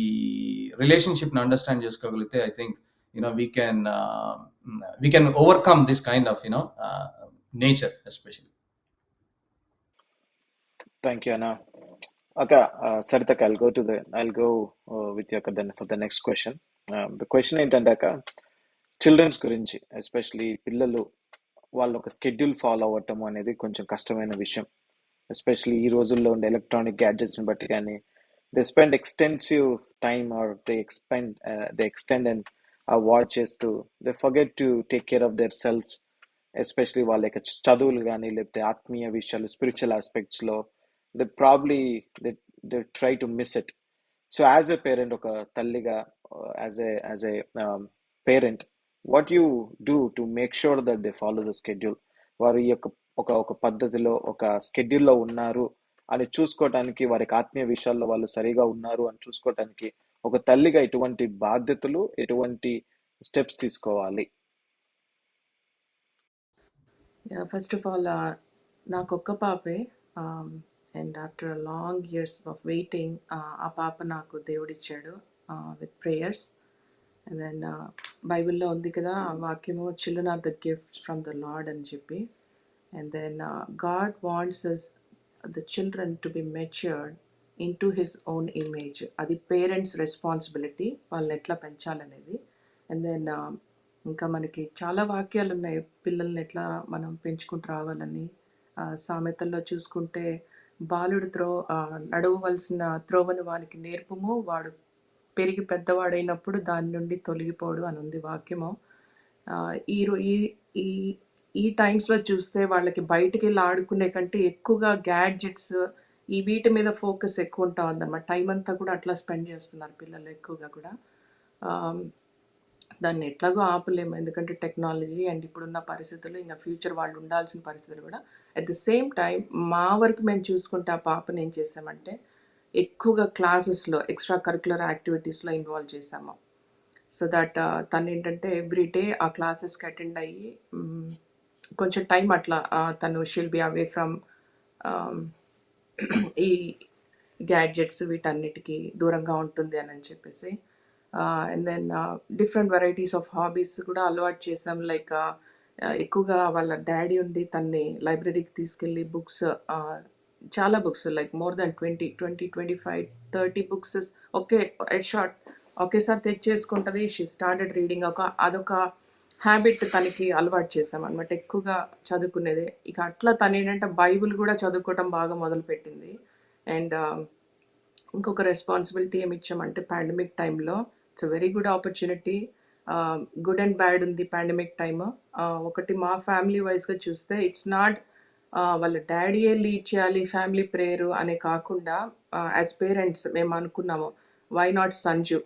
రిలేషన్షిప్ ని understand చేసుకోగలిగితే I think we can overcome this kind of nature especially. Thank you, Anna. Okay, Sarithak, I'll go with you then for the next question. The question ఏంటంటే children's గురించి, especially పిల్లలు వాళ్ళు ఒక స్కెడ్యూల్ ఫాలో అవ్వటం అనేది కొంచెం కష్టమైన విషయం. ఎస్పెషలీ ఈ రోజుల్లో ఉండే ఎలక్ట్రానిక్ గ్యాడ్జెట్స్ని బట్టి కానీ, they spend extensive time or they extend and watch చేస్తూ they forget to take care of their self. Especially వాళ్ళ యొక్క చదువులు కానీ లేకపోతే ఆత్మీయ విషయాలు, స్పిరిచువల్ ఆస్పెక్ట్స్లో they try to miss it. So as a parent, ఒక తల్లిగా, as a parent, what you do to make sure that they follow the schedule? వారు ఈ యొక్క ఒక పద్ధతిలో, ఒక స్కెడ్యూల్లో ఉన్నారు అని చూసుకోవటానికి, వారికి ఆత్మీయ విషయాల్లో వాళ్ళు సరిగా ఉన్నారు అని చూసుకోవటానికి ఒక తల్లిగా ఎటువంటి బాధ్యతలు, ఎటువంటి స్టెప్స్ తీసుకోవాలి? ఫస్ట్ ఆఫ్ ఆల్ నాకు ఒక్క పాపే, and after long years of waiting ఆ పాప నాకు దేవుడిచ్చాడు విత్ ప్రేయర్స్. అండ్ దెన్ బైబిల్లో ఉంది కదా ఆ వాక్యము, children are the gifts from the lord అని చెప్పి. And then God wants us, the children, to be matured into his own image. అది పేరెంట్స్ రెస్పాన్సిబిలిటీ, వాళ్ళని ఎట్లా పెంచాలనేది. అండ్ దెన్ ఇంకా మనకి చాలా వాక్యాలు ఉన్నాయి పిల్లల్ని ఎట్లా మనం పెంచుకుంటూ రావాలని. సామెతల్లో చూసుకుంటే బాలుడు నడవవలసిన త్రోవను వానికి నేర్పుము, వాడు పెరిగి పెద్దవాడైనప్పుడు దాని నుండి తొలగిపోడు అని ఉంది వాక్యము. ఈ టైమ్స్లో చూస్తే వాళ్ళకి బయటికి వెళ్ళి ఆడుకునే కంటే ఎక్కువగా గ్యాడ్జెట్స్, ఈ వీటి మీద ఫోకస్ ఎక్కువ ఉంటా ఉందన్నమాట. టైం అంతా కూడా అట్లా స్పెండ్ చేస్తున్నారు పిల్లలు ఎక్కువగా కూడా. దాన్ని ఎట్లాగో ఆపలేము, ఎందుకంటే టెక్నాలజీ అండ్ ఇప్పుడున్న పరిస్థితులు, ఇంకా ఫ్యూచర్ వాళ్ళు ఉండాల్సిన పరిస్థితులు కూడా. అట్ ద సేమ్ టైం మా వరకు మేము చూసుకుంటే ఆ పాపను ఏం చేసామంటే ఎక్కువగా క్లాసెస్లో, ఎక్స్ట్రా కరిక్యులర్ యాక్టివిటీస్లో ఇన్వాల్వ్ చేసాము. సో దట్ తను ఏంటంటే ఎవ్రీ డే ఆ క్లాసెస్కి అటెండ్ అయ్యి కొంచెం టైం అట్లా తను షీల్ బి అవే ఫ్రమ్ ఈ గ్యాడ్జెట్స్ వీటన్నిటికీ దూరంగా ఉంటుంది అని చెప్పేసి. And then different varieties of hobbies కూడా అలవాటు చేసాం. లైక్ ఎక్కువగా వాళ్ళ డాడీ ఉండి తన్ని లైబ్రరీకి తీసుకెళ్ళి బుక్స్, చాలా books, like more than 20, 25, 30 books ఒకే ఎట్ షార్ట్ ఒకేసారి తెచ్చేసుకుంటుంది. She started reading. అదొక హ్యాబిట్ తనకి అలవాటు చేసాం అనమాట, ఎక్కువగా చదువుకునేది. ఇక అట్లా తను ఏంటంటే బైబిల్ కూడా చదువుకోవటం బాగా మొదలుపెట్టింది. అండ్ ఇంకొక రెస్పాన్సిబిలిటీ ఏమి ఇచ్చామంటే పాండమిక్ టైంలో it's a very good opportunity. Good and bad ఉంది పాండమిక్ టైమ్. ఒకటి మా ఫ్యామిలీ వైజ్గా చూస్తే ఇట్స్ నాట్ వాళ్ళ డాడీయే లీడ్ చేయాలి ఫ్యామిలీ ప్రేయరు అనే కాకుండా, యాజ్ పేరెంట్స్ మేము అనుకున్నాము why not Sanju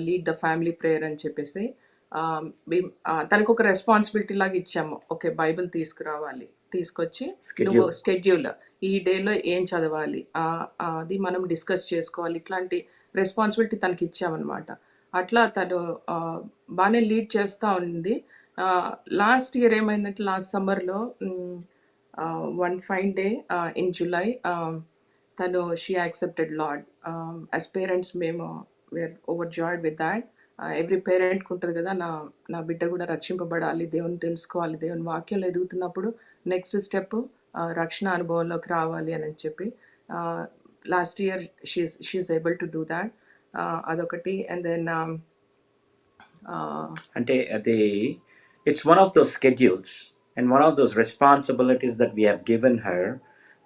lead the family prayer అని చెప్పేసి. తనకు ఒక రెస్పాన్సిబిలిటీ లాగా ఇచ్చాము. ఓకే, బైబిల్ తీసుకురావాలి, తీసుకొచ్చి నువ్వు స్కెడ్యూల్ ఈ డేలో ఏం చదవాలి అది మనం డిస్కస్ చేసుకోవాలి, ఇట్లాంటి రెస్పాన్సిబిలిటీ తనకి ఇచ్చామన్నమాట. అట్లా తను బాగానే లీడ్ చేస్తూ ఉంది. లాస్ట్ ఇయర్ ఏమైందంటే లాస్ట్ సమ్మర్లో one fine day in July తను she accepted Lord. As parents మేము we're overjoyed with that. Every పేరెంట్కి ఉంటుంది కదా, నా బిడ్డ కూడా రక్షింపబడాలి, దేవుని తెలుసుకోవాలి, దేవుని వాక్యంలో ఎదుగుతున్నప్పుడు నెక్స్ట్ స్టెప్ రక్షణ అనుభవంలోకి రావాలి అని చెప్పి. Last year she's able to do that. అదొకటి. అండ్ దెన్ అంటే అది it's one of those schedules and one of those responsibilities that we have given her,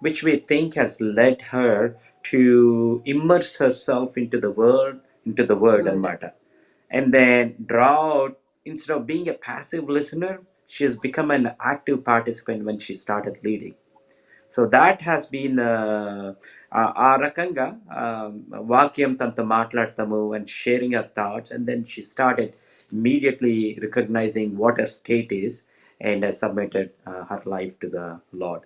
which we think has led her to immerse herself into the word anamata. and then draw out. Instead of being a passive listener, she has become an active participant when she started leading. So that has been ఆ రకంగా వాక్యం తనతో మాట్లాడతాము and sharing her thoughts, and then she started immediately recognizing what her state is and has submitted her life to the Lord.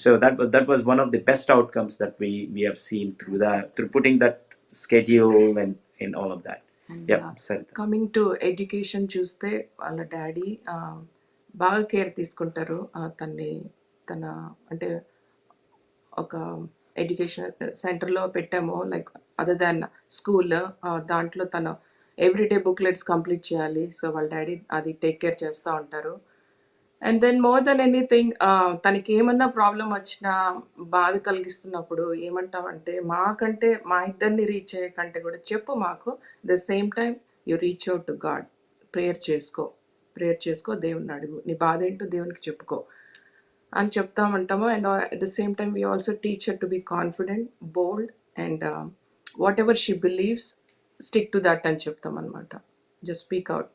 So that was one of the best outcomes that we have seen through Yes. through putting that schedule and all of that. And Yep, Sarita. Coming to education చూస్తే వాళ్ళ daddy బాగా care తీసుకుంటారు తన అంటే ఒక education సెంటర్లో పెట్టాము, like other than school. దాంట్లో తను ఎవ్రీడే బుక్లెట్స్ కంప్లీట్ చేయాలి. సో వాళ్ళ డాడీ అది టేక్ కేర్ చేస్తూ ఉంటారు. And then more than anything, తనకి ఏమన్నా ప్రాబ్లం వచ్చినా, బాధ కలిగిస్తున్నప్పుడు ఏమంటామంటే, మాకంటే మా ఇద్దరిని రీచ్ అయ్యే కంటే కూడా చెప్పు మాకు, the same time you reach out to God. Prayer చేసుకో, దేవుని అడుగు, నీ బాధ ఏంటో దేవునికి చెప్పుకో అని చెప్తామంటాము. And at the same time we also teach her to be confident, bold, and whatever she believes stick to that అని చెప్తాం అనమాట. Just speak out.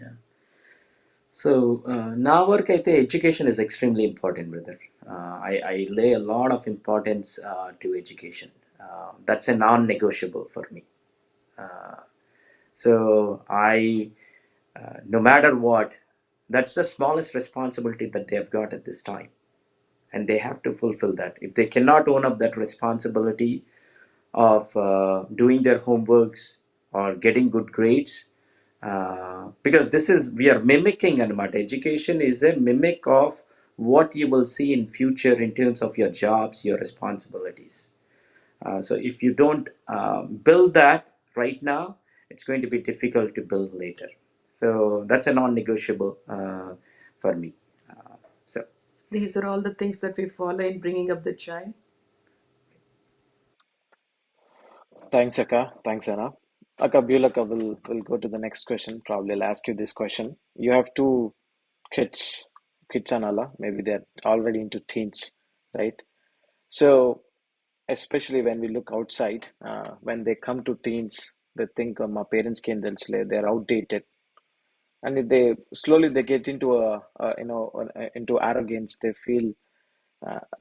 Yeah. So నా work అయితే education is extremely important, brother. I lay a lot of importance to education. That's a non-negotiable for me. So I, no matter what, that's the smallest responsibility that they have got at this time, and they have to fulfill that. If they cannot own up that responsibility of doing their homeworks or getting good grades, because we are mimicking anamata. Education is a mimic of what you will see in future in terms of your jobs, your responsibilities. So if you don't build that right now, it's going to be difficult to build later. So that's a non-negotiable for me. So These are all the things that we follow in bringing up the child. Thanks, Akka. Thanks, Anna. Akka, Bulaka will go to the next question. Probably I'll ask you this question. You have two kids, and Allah. Maybe they're already into teens, right? So, especially when we look outside, when they come to teens, they think my parents can they're outdated, and if they slowly they get into into arrogance. They feel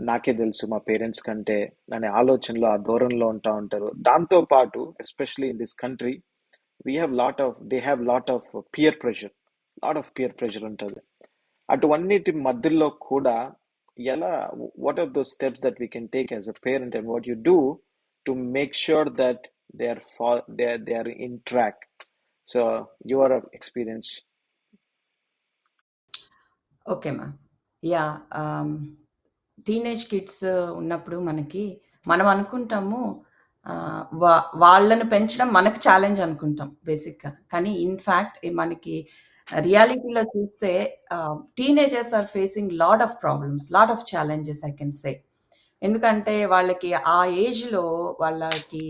నాకే తెలుసు మా parents కంటే అనే ఆలోచనలో ఆ ధోరణిలో ఉంటారు. దాంతో పాటు especially in this country they have lot of peer pressure ఉంటుంది. అటువన్నిటి మధ్యలో కూడా ఎలా, what are those steps that we can take as a parent and what you do to make sure that they are in track? So your experience. Okay మా. Yeah, teenage kids ఉన్నప్పుడు మనం అనుకుంటాము వాళ్ళని పెంచడం మనకు ఛాలెంజ్ అనుకుంటాం బేసిక్గా. కానీ ఇన్ఫ్యాక్ట్ మనకి రియాలిటీలో చూస్తే teenagers are facing lot of problems, lot of challenges I can say. ఎందుకంటే వాళ్ళకి ఆ ఏజ్లో వాళ్ళకి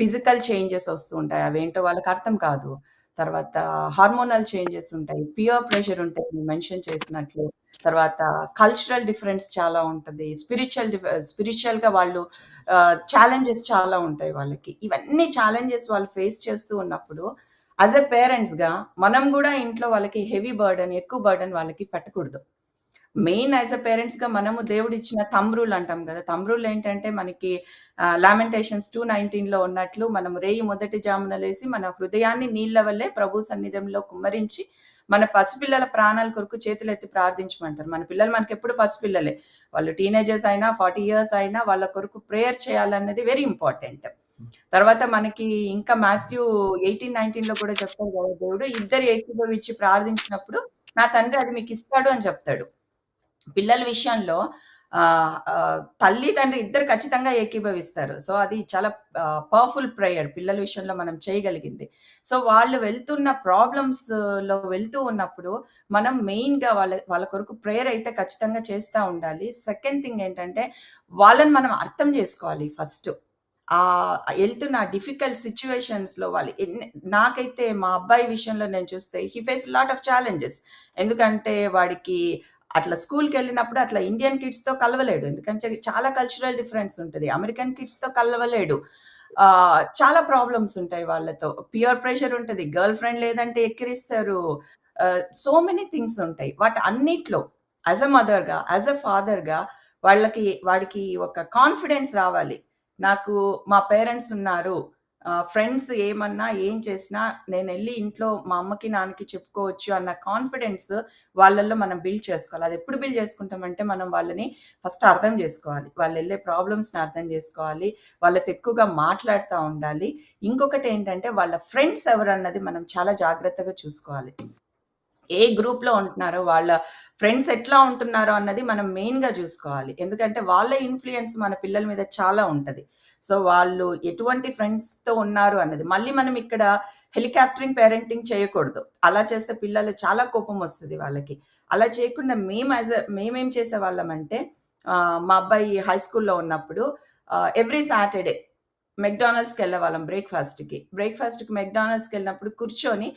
ఫిజికల్ చేంజెస్ వస్తూ ఉంటాయి, అవేంటో వాళ్ళకి అర్థం కాదు. తర్వాత హార్మోనల్ చేంజెస్ ఉంటాయి, పియర్ ప్రెషర్ ఉంటాయి మీరు మెన్షన్ చేసినట్లు. తర్వాత కల్చరల్ డిఫరెన్స్ చాలా ఉంటుంది, స్పిరిచువల్గా వాళ్ళు ఛాలెంజెస్ చాలా ఉంటాయి వాళ్ళకి. ఇవన్నీ ఛాలెంజెస్ వాళ్ళు ఫేస్ చేస్తూ ఉన్నప్పుడు యాజ్ ఎ పేరెంట్స్గా మనం కూడా ఇంట్లో వాళ్ళకి ఎక్కువ బర్డన్ వాళ్ళకి పెట్టకూడదు. మెయిన్ యాజ్ అ పేరెంట్స్గా మనము దేవుడిచ్చిన తంబ్రూలు అంటాం కదా. తంబ్రూలు ఏంటంటే మనకి లామెంటేషన్స్ 2:19 ఉన్నట్లు, మనము రేయి మొదటి జామున లేసి మన హృదయాన్ని నీళ్ల వల్లే ప్రభు సన్నిధంలో కుమ్మరించి మన పసిపిల్లల ప్రాణాల కొరకు చేతులెత్తి ప్రార్థించమంటారు. మన పిల్లలు మనకి ఎప్పుడు పసిపిల్లలే, వాళ్ళు టీనేజర్స్ అయినా 40 years అయినా వాళ్ళ కొరకు ప్రేయర్ చేయాలన్నది వెరీ ఇంపార్టెంట్. తర్వాత మనకి ఇంకా మాథ్యూ 18:19 కూడా చెప్తాడు కదా దేవుడు, ఇద్దరు ఏకీభవించి ప్రార్థించినప్పుడు నా తండ్రి అది మీకు ఇస్తాడు అని చెప్తాడు. పిల్లల విషయంలో తల్లి తండ్రి ఇద్దరు ఖచ్చితంగా ఏకీభవిస్తారు. సో అది చాలా పవర్ఫుల్ ప్రేయర్ పిల్లల విషయంలో మనం చేయగలిగింది. సో వాళ్ళు వెళ్తున్న ప్రాబ్లమ్స్లో వెళ్తూ ఉన్నప్పుడు మనం మెయిన్గా వాళ్ళ కొరకు ప్రేయర్ అయితే ఖచ్చితంగా చేస్తూ ఉండాలి. సెకండ్ థింగ్ ఏంటంటే వాళ్ళని మనం అర్థం చేసుకోవాలి ఫస్ట్. వెళ్తున్న డిఫికల్ట్ సిచ్యువేషన్స్లో నాకైతే మా అబ్బాయి విషయంలో నేను చూస్తే he face lot of challenges. ఎందుకంటే వాడికి అట్లా స్కూల్కి వెళ్ళినప్పుడు అట్లా ఇండియన్ కిడ్స్తో కలవలేడు, ఎందుకంటే చాలా కల్చరల్ డిఫరెన్స్ ఉంటుంది. అమెరికన్ కిడ్స్తో కలవలేడు. చాలా ప్రాబ్లమ్స్ ఉంటాయి వాళ్ళతో. పియర్ ప్రెషర్ ఉంటది. గర్ల్ ఫ్రెండ్ లేదంటే ఎక్కిరిస్తారు. సో మెనీ థింగ్స్ ఉంటాయి. అన్నిట్లో యాస్ ఎ మదర్‌గా, యాస్ ఎ ఫాదర్‌గా వాడికి ఒక కాన్ఫిడెన్స్ రావాలి. నాకు మా పేరెంట్స్ ఉన్నారు. ఫ్రెండ్స్ ఏమన్నా, ఏం చేసినా నేనెళ్ళి ఇంట్లో మా అమ్మకి, నాన్నకి చెప్పుకోవచ్చు అన్న కాన్ఫిడెన్స్ వాళ్ళల్లో మనం బిల్డ్ చేసుకోవాలి. అదెప్పుడు బిల్డ్ చేసుకుంటామంటే, మనం వాళ్ళని ఫస్ట్ అర్థం జేసుకోవాలి. వాళ్ళెళ్ళే ప్రాబ్లమ్స్‌ని అర్థం జేసుకోవాలి. వాళ్ళతో ఎక్కువగా మాట్లాడుతా ఉండాలి. ఇంకొకటేంటంటే, వాళ్ళ ఫ్రెండ్స్ ఎవరన్నది మనం చాలా జాగ్రత్తగా చూసుకోవాలి. ఏ గ్రూప్‌లో ఉంటున్నారో, వాళ్ళ ఫ్రెండ్స్ ఎట్లా ఉంటున్నారో అన్నది మనం మెయిన్‌గా జూసుకోవాలి. ఎందుకంటే, వాళ్ళ ఇన్‌ఫ్లూయన్స్ మన పిల్లల మీద చాలా ఉంటది. సో, వాళ్ళు ఎటువంటి ఫ్రెండ్స్‌తో ఉన్నారు అన్నది. మళ్ళీ మనం ఇక్కడ హెలికాప్టరింగ్ పేరెంటింగ్ చేయకూడదు. అలా చేస్తే పిల్లలు చాలా కోపమొస్తది వాళ్ళకి. అలా చేయకుండా మేమేం చేసేవాళ్ళమంటే, మా అబ్బాయి హై స్కూల్‌లో ఉన్నప్పుడు ఎవ్రీ సాటర్‌డే మెక్‌డానల్డ్స్‌కెళ్ళేవాళ్ళం బ్రేక్‌ఫాస్ట్‌కి. మెక్‌డానల్డ్స్‌కెళ్ళినప్పుడు కూర్చొని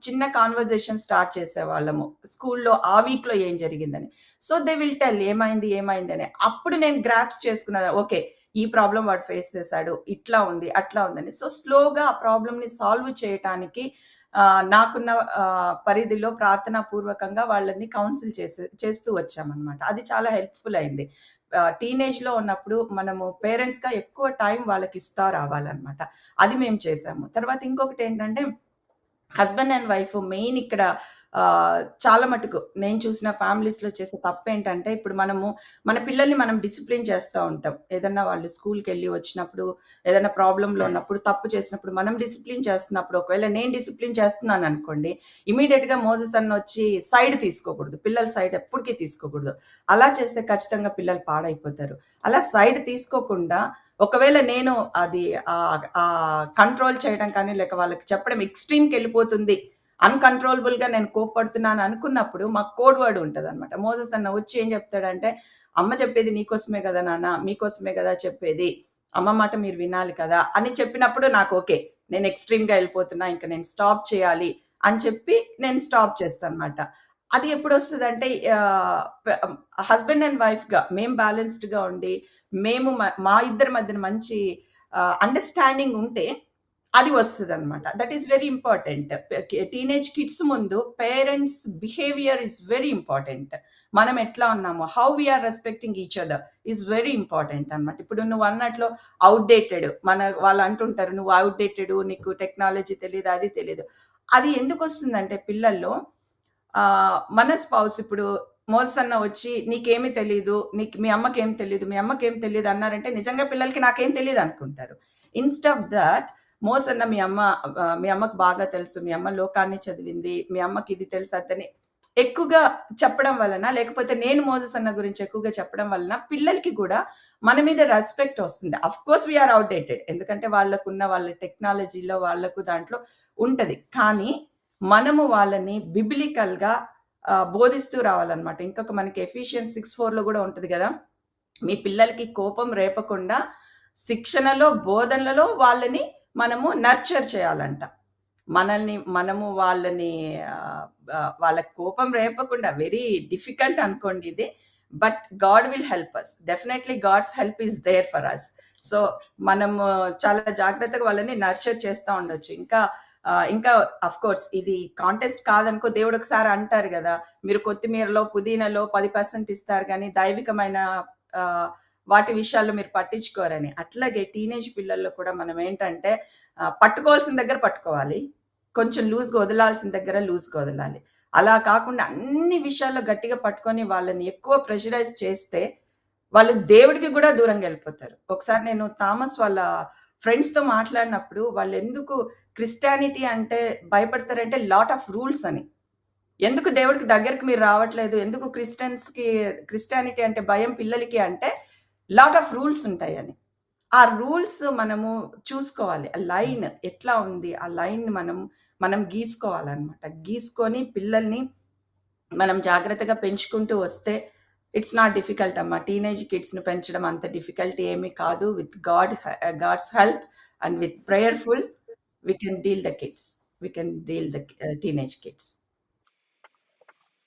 చిన్న కాన్వర్జేషన్ స్టార్ట్ చేసేవాళ్ళము. స్కూల్‌లో ఆ వీక్‌లో ఏం జరిగిందని. సో, దే విల్ టెల్ ఏమైంది, ఏమైందని. అప్పుడు నేను గ్రాస్ప్ చేసుకున్నాను. ఓకే. ఈ ప్రాబ్లమ్ వాడు ఫేస్ చేసాడు. ఇట్లా ఉంది, అట్లా ఉందని. సో, స్లోగా ఆ ప్రాబ్లమ్‌ని సాల్వ్ చేయటానికి నాకున్న పరిధిలో ప్రార్థనా పూర్వకంగా వాళ్ళని కౌన్సిల్ చేస్తూ వచ్చామనమాట. అది చాలా హెల్ప్‌ఫుల్ అయింది. టీనేజ్‌లో ఉన్నప్పుడు మనము పేరెంట్స్‌గా ఎక్కువ టైం వాళ్ళకిస్తా రావాలనమాట. అది మేము చేసాము. తర్వాత ఇంకొకటేంటంటే హస్బెండ్ అండ్ వైఫ్ మెయిన్ ఇక్కడ చాలా మటుకు నేను చూసిన ఫ్యామిలీస్‌లో చేసే తప్పేంటంటే, ఇప్పుడు మన పిల్లల్ని మనం డిసిప్లిన్ చేస్తా ఉంటాం. ఏదన్నా వాళ్ళు స్కూల్‌కెళ్ళి వచ్చినప్పుడు, ఏదైనా ప్రాబ్లమ్‌లో ఉన్నప్పుడు, తప్పు చేసినప్పుడు, మనం డిసిప్లిన్ చేస్తున్నప్పుడు, ఒకవేళ నేను డిసిప్లిన్ చేస్తున్నాననుకోండి, ఇమ్మీడియేట్‌గా మోసెస్ అన్నొచ్చి సైడ్ తీసుకోకూడదు. పిల్లల సైడ్ ఎప్పటికి తీసుకోకూడదు. అలా చేస్తే ఖచ్చితంగా పిల్లలు పాడైపోతారు. అలా సైడ్ తీసుకోకుండా ఒకవేళ నేను అది కంట్రోల్ చేయడం కానీ, లేక వాళ్ళకి చెప్పడం ఎక్స్‌ట్రీమ్‌కెళ్ళిపోతుంది. అన్‌కంట్రోలబుల్‌గా నేను కోప్పడుతున్నాను అనుకున్నప్పుడు మాకు కోడ్ వర్డ్ ఉంటదనమాట. మోసెస్ అన్న వచ్చి ఏం చెప్తాడంటే, "అమ్మ చెప్పేది నీకోసమే గదా నాన్న! మీకోసమే గదా చెప్పేది. అమ్మ మాట మీరు వినాలి కదా!" అని చెప్పినప్పుడు నాకు ఓకే. నేను ఎక్స్‌ట్రీమ్‌గా ఎళ్ళిపోతున్నా. ఇంక నేను స్టాప్ చేయాలి అని చెప్పి నేను స్టాప్ చేస్తానమాట. అది ఎప్పుడొస్తదంటే హస్బెండ్ అండ్ వైఫ్‌గా మేము బ్యాలెన్స్‌డ్‌గా ఉండి మా ఇద్దరి మధ్యన మంచి అండర్‌స్టాండింగ్ ఉంటే అది వస్తదనమాట. That is very important. Teenage kids ముందు parents behaviour is very important. మనం ఎట్లా ఉన్నామో, how we are respecting each other is very important అనమాట. ఇప్పుడు నువ్వన్నట్లు ఔట్‌డేటెడ్ వాళ్ళు అంటుంటారు, "నువ్వు ఔట్‌డేటెడు, నీకు టెక్నాలజీ తెలీదు, అది తెలీదు." అది ఎందుకొస్తుందంటే పిల్లల్లో మన స్పౌస్ ఇప్పుడు మోసన్న వచ్చి నీకేమి తెలీదు. మీ అమ్మకేం తెలీదు. మీ అమ్మకేం తెలీదు అన్నారంటే నిజంగా పిల్లలకి నాకేం తెలీదు అనుకుంటారు. ఇన్‌స్టెడ్ ఆఫ్ థట్ మోసన్న మీ అమ్మకి బాగా తెలుసు. మీ అమ్మ లోకాన్ని చదివింది. మీ అమ్మకి ఇది తెలుసు అదని ఎక్కువగా చెప్పడం వలన, లేకపోతే నేను మోసెస్ అన్న గురించి ఎక్కువగా చెప్పడం వలన పిల్లలకి కూడా మన మీద రెస్పెక్ట్ వస్తుంది. Of course we are outdated. ఎందుకంటే వాళ్ళ టెక్నాలజీలో వాళ్ళకు దాంట్లో ఉంటది. కానీ మనము వాళ్ళని బిబ్లికల్‌గా బోధిస్తూ రావాలనమాట. ఇంకొక మనకి ఎఫిషియన్స్ 6:4లో గూడా ఉంటది గదా! మీ పిల్లలకి కోపం రేపకుండా శిక్షణలో, బోధనలలో వాళ్ళని మనము నర్చర్ చేయాలంట. మనము వాళ్ళని వాళ్ళకి కోపం రేపకుండా వెరీ డిఫికల్ట్ అనుకోండి ఇది. But god will help us. Definitely god's help is there for us. So, మనము చాలా జాగ్రత్తగా వాళ్ళని నర్చర్ చేస్తా ఉండొచ్చు. ఇంకా ఆఫ్‌కోర్స్ ఇది కాంటెస్ట్ కాదనుకో దేవుడు ఒకసారి అంటారు గదా! మీరు కొత్తిమీరలో, పుదీనాలో 10% ఇస్తారు గానీ దైవికమైన వాటి విషయాల్లో మీరు పట్టించుకోరని. అట్లాగే టీనేజ్ పిల్లల్లో కూడా మనం ఏంటంటే పట్టుకోవాల్సిన దగ్గర పట్టుకోవాలి. కొంచెం లూజ్‌గా వదలాల్సిన దగ్గర లూజ్‌గా వదలాలి. అలా కాకుండా అన్ని విషయాల్లో గట్టిగా పట్టుకొని వాళ్ళని ఎక్కువ ప్రెషరైజ్ చేస్తే వాళ్ళు దేవుడికి గూడా దూరంగా ఎళ్ళిపోతారు. ఒకసారి నేను థామస్ వాళ్ళ ఫ్రెండ్స్‌తో మాట్లాడినప్పుడు వాళ్ళెందుకు క్రిస్టియానిటీ అంటే భయపడతారంటే లాట్ ఆఫ్ రూల్స్ అని. ఎందుకు దేవుడికి దగ్గరికి మీరు రావట్లేదు? ఎందుకు క్రిస్టియానిటీ అంటే భయం పిల్లలకి అంటే లాట్ ఆఫ్ రూల్స్ ఉంటాయని. ఆ రూల్స్ మనము చూసుకోవాలి. ఆ లైన్ ఎట్లా ఉంది? ఆ లైన్‌ని మనం గీసుకోవాలనమాట. గీసుకొని పిల్లల్ని మనం జాగ్రత్తగా పెంచుకుంటూ వస్తే ఇట్స్ నాట్ డిఫికల్ట్ అమ్మా. టీనేజ్ కిడ్స్‌ని పెంచడం అంత డిఫికల్ట్ ఏమీ కాదు. With god's help and with prayerful we can deal the kids. We can deal the teenage kids.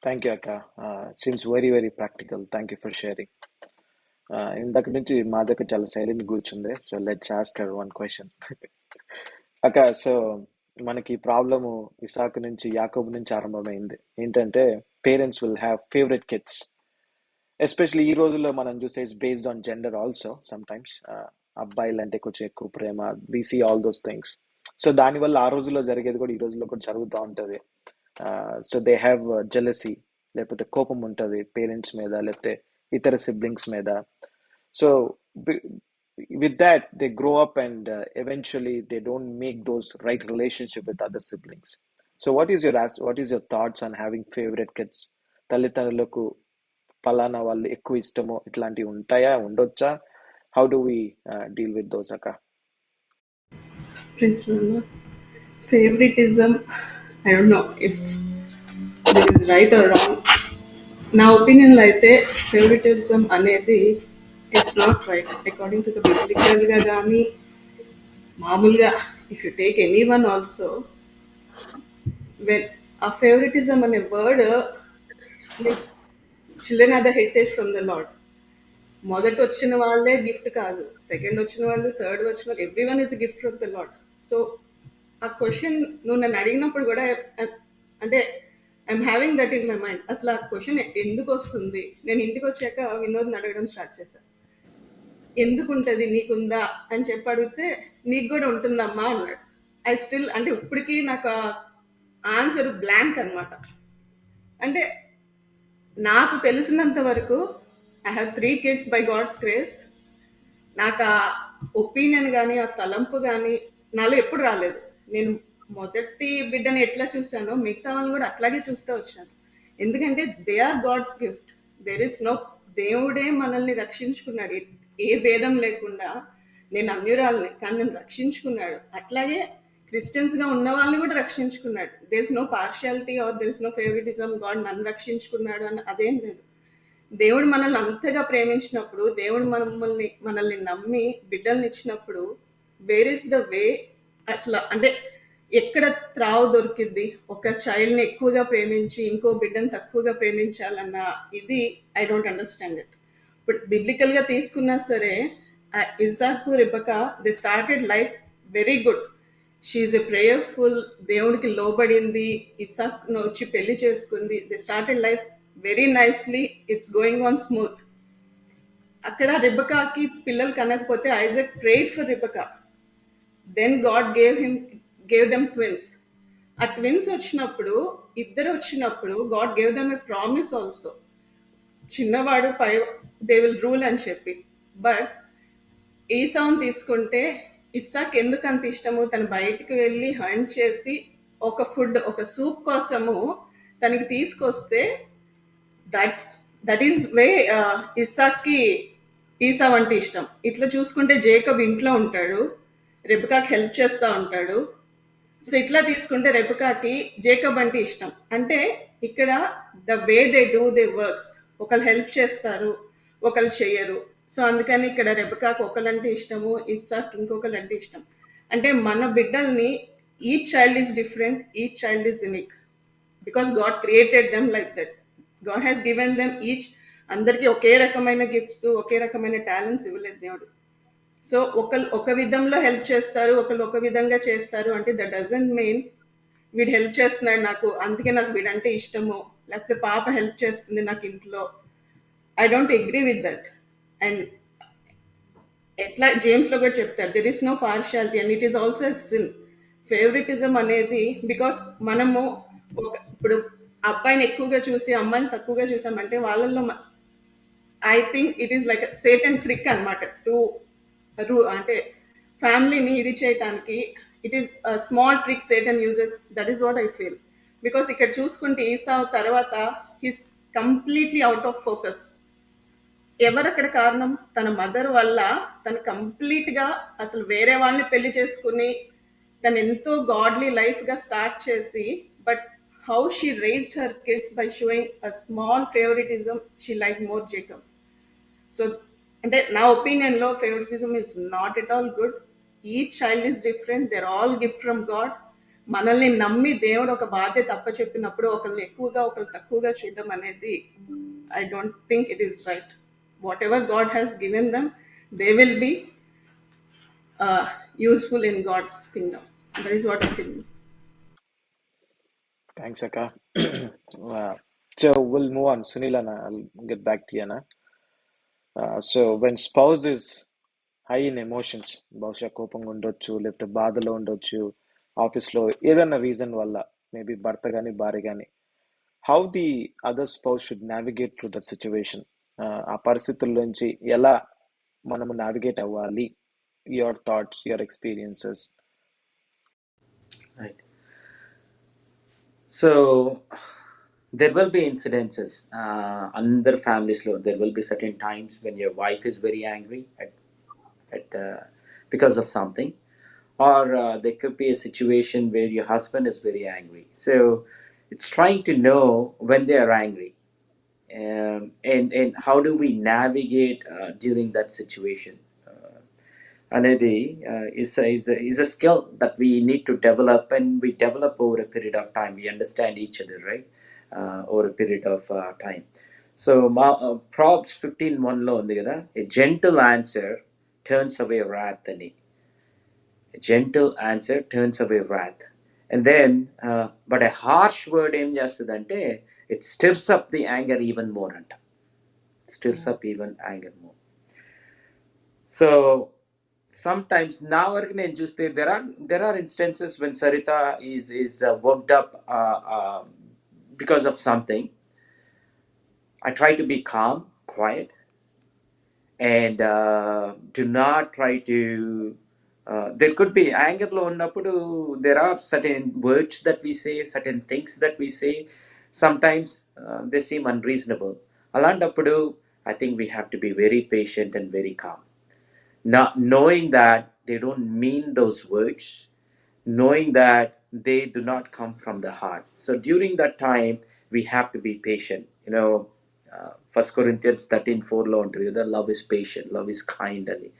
Thank you, Akka. It seems very, very practical. Thank you for sharing. ఇందాక నుంచి మా దగ్గర చాలా సైలెంట్ కూర్చుంది. So let's ask her one question. అక్క, so మనకి problem Isaac నుంచి యాకోబు నుంచి ఆరంభమైంది. ఏంటంటే parents will have favourite kids. Especially ఈ రోజుల్లో మనం చూసే it's based on gender also sometimes. అబ్బాయిలు అంటే కొంచెం ఎక్కువ ప్రేమ, we see all those things. So దానివల్ల ఆ రోజుల్లో జరిగేది కూడా ఈ రోజుల్లో కూడా జరుగుతూ ఉంటుంది. సో దే హ్యావ్ జెలసీ, లేకపోతే కోపం ఉంటుంది పేరెంట్స్ మీద, లేకపోతే ఇతర సిబ్లింగ్స్ మీద. So with that they grow up and eventually they don't make those right relationship with other siblings. So what is your thoughts on having favorite kids? తల్లిదండ్రులకు పలానా వాళ్ళు ఎక్కువ ఇష్టమో ఇట్లాంటివి ఉంటాయా, ఉండొచ్చా? How do we deal with those అక్క? Prince Nana, favoritism, I don't know if this is right or wrong. నా ఒపీనియన్లో అయితే ఫేవరెటిజం అనేది it's not right according to the బిబ్లికల్గా. కానీ మామూలుగా if you take any one also, when ఆ favouritism అనే word, like children are the heritage from the Lord. మొదట వచ్చిన వాళ్ళే గిఫ్ట్ కాదు, సెకండ్ వచ్చిన వాళ్ళు, థర్డ్ వచ్చిన వాళ్ళు, every one is gift from the lord. So ఆ క్వశ్చన్ నువ్వు నన్ను అడిగినప్పుడు కూడా అంటే I'm having that in my mind. అసలు ఆ క్వశ్చన్ ఎందుకు వస్తుంది? నేను ఇంటికి వచ్చాక వినోద్ని అడగడం స్టార్ట్ చేశాను, ఎందుకు ఉంటుంది, నీకుందా అని చెప్పి అడిగితే నీకు కూడా ఉంటుందమ్మా అన్నాడు. ఐ స్టిల్, అంటే ఇప్పటికీ నాకు ఆన్సర్ బ్లాంక్ అనమాట. అంటే నాకు తెలిసినంత వరకు I have 3 kids by god's grace. నాకు ఆ ఒపీనియన్ కానీ ఆ తలంపు కానీ నాలో ఎప్పుడు రాలేదు. నేను మొదటి బిడ్డని ఎట్లా చూశానో మిగతా వాళ్ళని కూడా అట్లాగే చూస్తూ వచ్చాను. ఎందుకంటే they are god's gift. There is no, దేవుడే మనల్ని రక్షించుకున్నాడు ఏ భేదం లేకుండా. నేను అన్యురాలని కానీ నన్ను రక్షించుకున్నాడు. అట్లాగే క్రిస్టియన్స్గా ఉన్న వాళ్ళని కూడా రక్షించుకున్నాడు. There is no partiality or there is no favouritism. God నన్ను రక్షించుకున్నాడు అని అదేం లేదు. దేవుడు మనల్ని అంతగా ప్రేమించినప్పుడు, దేవుడు మనల్ని నమ్మి బిడ్డల్ని ఇచ్చినప్పుడు, వేర్ ఇస్ ద వే? అసలు అంటే ఎక్కడ త్రావు దొరికిద్ది? ఒక చైల్డ్ని ఎక్కువగా ప్రేమించి ఇంకో బిడ్డను తక్కువగా ప్రేమించాలన్న ఇది I don't understand it. But బిబ్లికల్గా తీసుకున్నా సరే, Isaac Rebecca they started life very good. She's a prayerful, దేవుడికి లోబడింది, ఇసాక్ను వచ్చి పెళ్లి చేసుకుంది. They started life very nicely, it's going on smooth. అక్కడ రెబెకాకి పిల్లలు కనకపోతే Isaac prayed for Rebecca. Then God gave them twins. ఆ ట్విన్స్ వచ్చినప్పుడు, ఇద్దరు వచ్చినప్పుడు God gave them a promise also. చిన్నవాడు పై దే విల్ రూల్ అని చెప్పి. బట్ ఈసాను తీసుకుంటే ఇస్సాక్ ఎందుకు అంత ఇష్టము? తను బయటికి వెళ్ళి హంట్ చేసి ఒక ఫుడ్, ఒక సూప్ కోసము తనకి తీసుకొస్తే దట్ ఈస్ వే ఇస్సాక్కి ఈసావ్ అంటే ఇష్టం. ఇట్లా చూసుకుంటే జేకబ్ ఇంట్లో ఉంటాడు, రెబెకాకి హెల్ప్ చేస్తూ ఉంటాడు. సో ఇట్లా తీసుకుంటే రెబెకాకి జేకబ్ అంటే ఇష్టం. అంటే ఇక్కడ the way they do they works, ఒకళ్ళు హెల్ప్ చేస్తారు, ఒకళ్ళు చెయ్యరు. సో అందుకని ఇక్కడ రెబెకాకి ఒకళ్ళంటే ఇష్టము, ఇస్సాక్ ఇంకొకళ్ళంటే ఇష్టం. అంటే మన బిడ్డల్ని each child is different, each child is unique, because God created them like that. God has given them each. అందరికీ ఒకే రకమైన గిఫ్ట్స్, ఒకే రకమైన టాలెంట్స్ ఇవ్వలేదు దేవుడు. సో ఒకళ్ళు ఒక విధంలో హెల్ప్ చేస్తారు, ఒకళ్ళు ఒక విధంగా చేస్తారు. అంటే దట్ డజంట్ మీన్ వీడు హెల్ప్ చేస్తున్నాడు నాకు అందుకే నాకు వీడంటే ఇష్టము, లేకపోతే పాప హెల్ప్ చేస్తుంది నాకు ఇంట్లో. I don't agree with that. And ఎట్లా జేమ్స్లో కూడా చెప్తారు, there is no partiality and it is also sin. Favouritism అనేది బికాస్ మనము ఇప్పుడు అబ్బాయిని ఎక్కువగా చూసి అమ్మాయిని తక్కువగా చూసామంటే వాళ్ళల్లో I think it is like Satan trick అనమాట. అంటే ఫ్యామిలీని ఇది చేయటానికి it is small trick Satan uses. That is what I feel. Because ఇక్కడ చూసుకుంటే ఈసావ్ తర్వాత he's completely out of focus. ఎవరక్కడ కారణం? తన మదర్ వల్ల తను కంప్లీట్గా అసలు వేరే వాళ్ళని పెళ్లి చేసుకుని తను ఎంతో గాడ్లీ లైఫ్గా స్టార్ట్ చేసి, but how she raised her kids by showing a small favouritism, she like more Jacob. So అంటే నా ఒపీనియన్లో favouritism is not at all good. Each child is different, there all gift from God. మనల్ని నమ్మి దేవుడు ఒక బాధ్యత అప్ప చెప్పినప్పుడు ఒకరిని ఎక్కువగా ఒకరు తక్కువగా చూడడం అనేది I don't think it is right. whatever God has given them, they will be useful in God's kingdom. That is what I feel. Thanks, Akka. So we'll move on. Sunil, and I'll get back to you, Anna. So when spouse is high in emotions, బహుశా కోపంగా ఉండొచ్చు, లేకపోతే బాధలో ఉండొచ్చు, ఆఫీస్లో ఏదైనా reason వల్ల, maybe భర్త కానీ భార్య కానీ, how the other spouse should navigate through that situation, ఆ పరిస్థితుల్లోంచి ఎలా మనము నావిగేట్ అవ్వాలి? Your thoughts, your experiences. Right. So there will be incidences. Under families, there will be certain times when your wife is very angry at because of something, or there could be a situation where your husband is very angry. So it's trying to know when they are angry, and how do we navigate during that situation. Another is a skill that we need to develop, and we develop over a period of time. We understand each other, right? Over a period of time. So Proverbs 15:1 లో ఉంది కదా, a gentle answer turns away wrath అని. A gentle answer turns away wrath. And then but a harsh word ఏం చేస్తుందంటే, it stirs up the anger even more అంట. It stirs up even anger more. So sometimes నా వరకు నేను చూస్తే there are instances when Sarita is worked up because of something. I try to be calm, quiet, and do not try to there could be anger lo unnappudu, there are certain words that we say, certain things that we say, sometimes they seem unreasonable. Alantappudu I think we have to be very patient and very calm, not knowing that they don't mean those words, knowing that they do not come from the heart. So during that time we have to be patient. 1 Corinthians 13:4 lo ఉంటుంది కదా, love is patient, love is kind అని,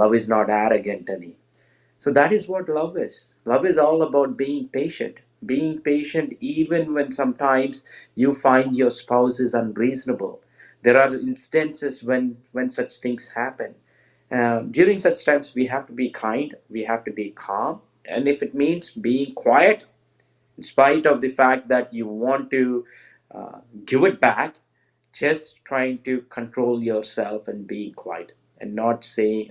love is not arrogant అని. So that is what love is. Love is all about being patient. Being patient even when sometimes you find your spouse is unreasonable. There are instances when such things happen. During such times, we have to be kind, we have to be calm, and if it means being quiet, in spite of the fact that you want to give it back, just trying to control yourself and being quiet and not saying,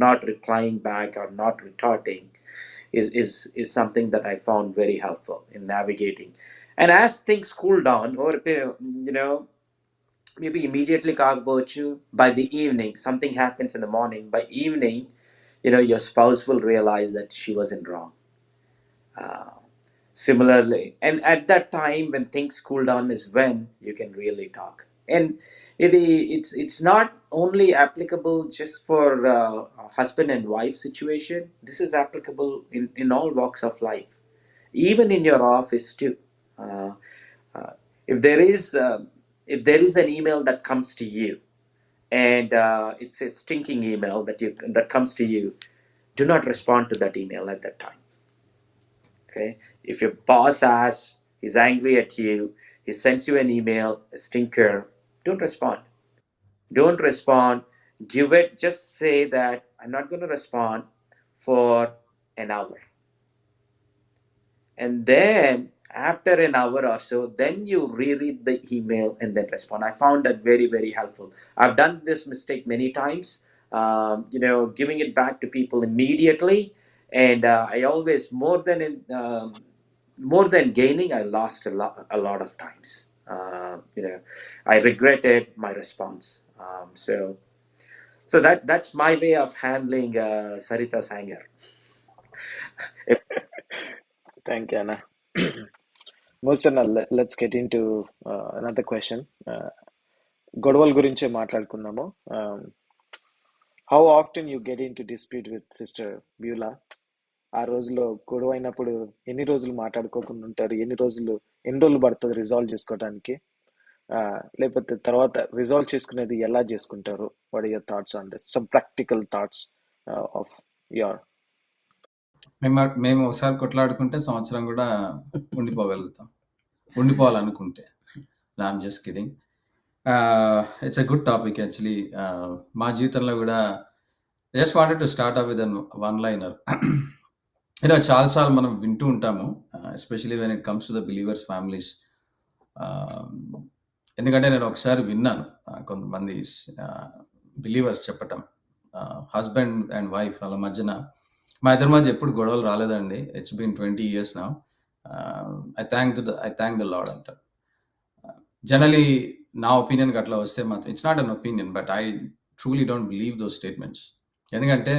not replying back or not retorting is something that I found very helpful in navigating. And as things cool down, or maybe immediately కాకపోవచ్చు, by the evening something happens in the morning, by evening your spouse will realize that she wasn't wrong. Similarly, and at that time when things cool down is when you can really talk. And it's not only applicable just for a husband and wife situation. This is applicable in all walks of life, even in your office too. uh, uh, if there is an email that comes to you, and it's a stinking email that comes to you, do not respond to that email at that time. Okay, if your boss asks, he's angry at you, he sends you an email, a stinker, don't respond. Give it, just say that I'm not going to respond for an hour, and then after an hour or so, then you reread the email and then respond. I found that very, very helpful. I've done this mistake many times, giving it back to people immediately, and I always, more than gaining, I lost a lot of times. I regretted my response. So that's my way of handling Sarita's anger. Thank you, Anna. Musana, let's get into another question. గొడవల గురించే మాట్లాడుకుందాము. How often you get in to dispute with sister Beulah? ఆ రోజులో గొడవ అయినప్పుడు ఎన్ని రోజులు మాట్లాడుకోకుండా ఉంటారు? ఎన్ని రోజులు పడుతుంది రిజాల్వ్ చేసుకోవడానికి? లేకపోతే తర్వాత రిజాల్వ్ చేసుకునేది ఎలా చేసుకుంటారు? What are your thoughts on this? Some practical thoughts of your. మేము ఒకసారి కొట్లాడుకుంటే సంవత్సరం కూడా ఉండిపోగలుగుతాం, ఉండిపోవాలనుకుంటే. I'm just kidding. It's a good topic actually. మా జీవితంలో కూడా just wanted to start off with one liner. చాలాసార్లు మనం వింటూ ఉంటాము, especially when it comes to the believers families. ఎందుకంటే నేను ఒకసారి విన్నాను, కొంతమంది బిలీవర్స్ చెప్పటం, హస్బెండ్ అండ్ వైఫ్ వాళ్ళ మధ్యన, మా ఇద్దరి మధ్య ఎప్పుడు గొడవలు రాలేదండి, it's been 20 years now. I thank the lord అంటారు. జనరలీ నా ఒపీనియన్కి అట్లా వస్తే మాత్రం it's not an opinion, but I truly don't believe those statements. ఎందుకంటే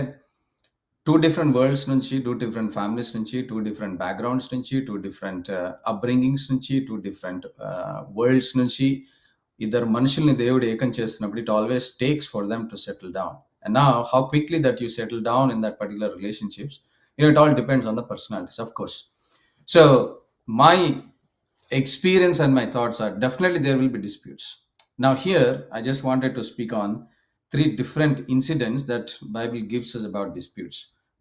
2 different వరల్డ్స్ నుంచి, 2 different ఫ్యామిలీస్ నుంచి, 2 different బ్యాక్గ్రౌండ్స్ నుంచి, 2 different అప్బ్రింగింగ్స్ నుంచి, 2 different వరల్డ్స్ నుంచి ఇద్దరు మనుషుల్ని దేవుడు ఏకం చేస్తున్నప్పుడు it always takes for them to settle down. And now how quickly that you settle down in that particular relationships, it all depends on the personalities, of course. So my experience and my thoughts are definitely there will be disputes. Now here I just wanted to speak on 3 different incidents that Bible gives us about disputes,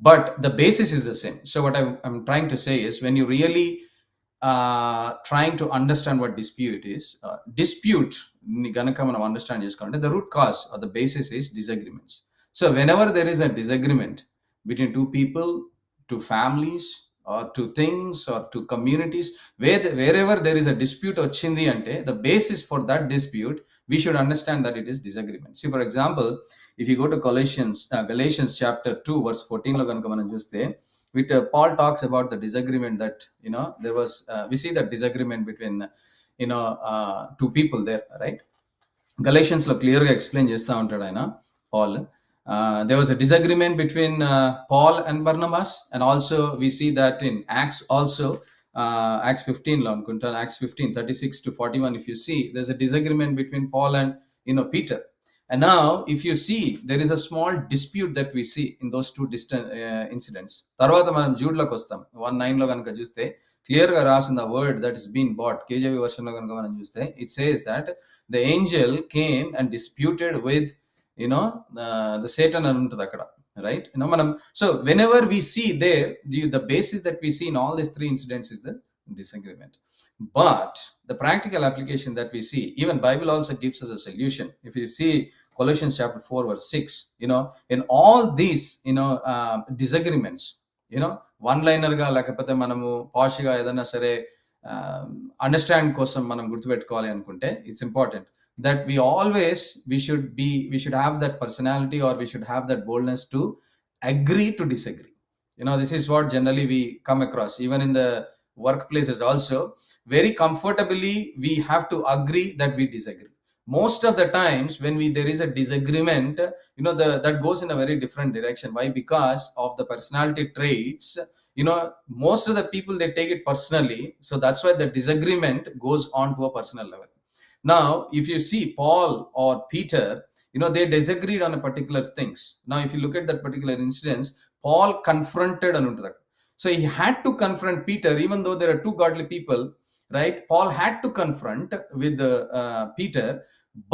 but the basis is the same. So what I'm trying to say is, when you really trying to understand what dispute is, dispute ni ganaka manam understand cheskonte, the root cause or the basis is disagreements. So whenever there is a disagreement between 2 people, 2 families, or 2 things, or 2 communities, wherever there is a dispute ochindi ante, the basis for that dispute, we should understand that it is disagreement. See, for example, if you go to Galatians chapter 2 verse 14 lo ganaka manam chuste, with Paul talks about the disagreement that there was, we see that disagreement between 2 people there, right? Galatians lo clear ga explain chestha untadu ayana Paul. There was a disagreement between Paul and Barnabas, and also we see that in Acts also, Acts 15 lo anukunta, Acts 15:36 to 41, if you see, there's a disagreement between Paul and Peter. And now if you see, there is a small dispute that we see in those 2 distant incidents. Tarvata manam Jude loki vastam, 1:9 lo ganaka chuste clear ga rasinda word that is being bought. KJV version lo ganaka manam chuste, it says that the angel came and disputed with the Satan అని ఉంటుంది అక్కడ, right? Manam, so whenever we see there, the basis that we see in all these 3 incidents is the disagreement. But the practical application that we see, even Bible also gives us a solution. If you see Colossians chapter 4 verse 6, in all these disagreements, one liner ga lekapothe manamu posh ga edanna sare understand kosam manam gurtupettukovali anukunte, it's important that we should have that personality, or we should have that boldness to agree to disagree. This is what generally we come across, even in the workplaces also. Very comfortably we have to agree that we disagree. Most of the times when there is a disagreement, that goes in a very different direction. Why? Because of the personality traits. Most of the people, they take it personally, so that's why the disagreement goes on to a personal level. Now if you see Paul or Peter, they disagreed on a particular things. Now if you look at that particular incidents, Paul confronted anuntadu. So he had to confront Peter, even though there are 2 godly people, right? Paul had to confront with Peter.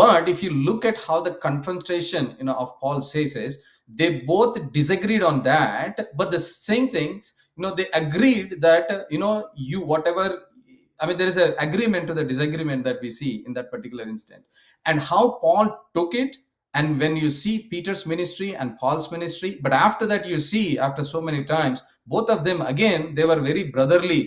But if you look at how the confrontation of Paul says is, they both disagreed on that, but the same things, they agreed that you whatever, there is an agreement to the disagreement that we see in that particular instant. And how Paul took it, and when you see Peter's ministry and Paul's ministry, but after that you see, after so many times, both of them again, they were very brotherly,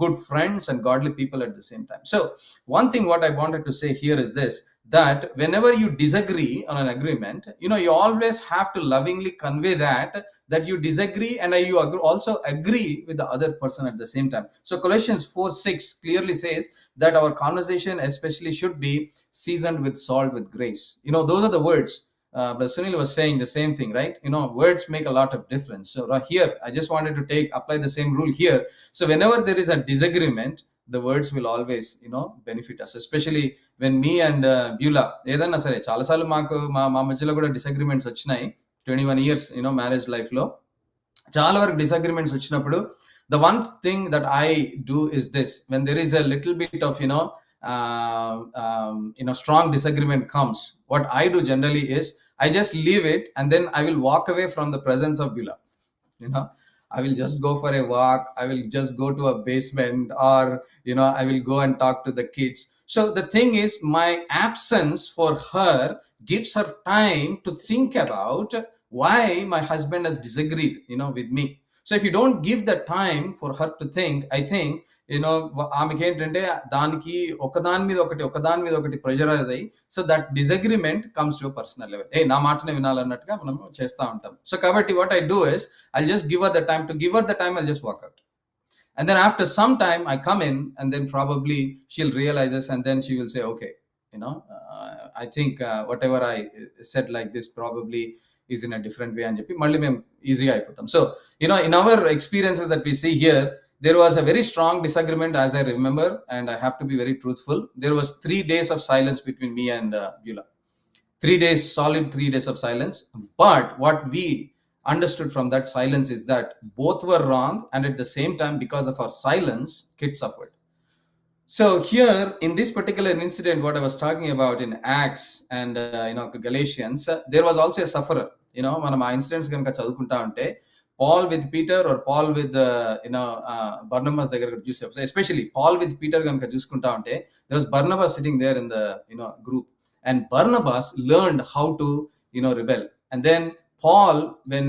good friends and godly people at the same time. So one thing what I wanted to say here is this, that whenever you disagree on an agreement, you always have to lovingly convey that you disagree, and you also agree with the other person at the same time. So Colossians 4:6 clearly says that our conversation especially should be seasoned with salt, with grace. Those are the words. But Sunil was saying the same thing, right? Words make a lot of difference. So here I just wanted to apply the same rule here. So whenever there is a disagreement, the words will always benefit us, especially when me and Beulah ఏదన్నా సరే చాలాసార్లు మాకు మా మధ్యలో కూడా disagreements వచ్చినాయి 21 years marriage life లో. చాలా వరకు డిసగ్రిమెంట్స్ వచ్చినప్పుడు the one thing that I do is this: when there is a little bit of strong disagreement comes, what I do generally is I just leave it, and then I will walk away from the presence of Beulah. I will just go for a walk, I will just go to a basement, or I will go and talk to the kids. So the thing is, my absence for her gives her time to think about why my husband has disagreed, with me. So if you don't give the time for her to think, I think, ఆమెకి ఏంటంటే దానికి ఒకదాని మీద ఒకటి pressurise అయ్యి, so that disagreement comes to personal level. నా మాటనే వినాలన్నట్టుగా మనం చేస్తూ ఉంటాం. సో కాబట్టి what I do is, I'll just give her the time. To give her the time, I'll just walk out. And then after some time, I come in, and then probably she'll realize this, and then she will say, okay, I think whatever I said like this probably is in a different way అని చెప్పి మళ్ళీ మేము ఈజీగా అయిపోతాం. So in our experiences that we see here, there was a very strong disagreement, as I remember, and I have to be very truthful. There was 3 days of silence between me and Beulah. 3 days, solid 3 days of silence. But what we understood from that silence is that both were wrong, and at the same time, because of our silence, kids suffered. So here in this particular incident, what I was talking about in Acts and Galatians, there was also a sufferer. మనం ఆ incidents కనుక చదువుకుంటా ఉంటే, Paul with Peter or Paul with Barnabas దగ్గర చూసే, especially Paul with Peter కనుక చూసుకుంటా ఉంటే, there was Barnabas sitting there in the group, and Barnabas learned how to rebel. And then Paul, when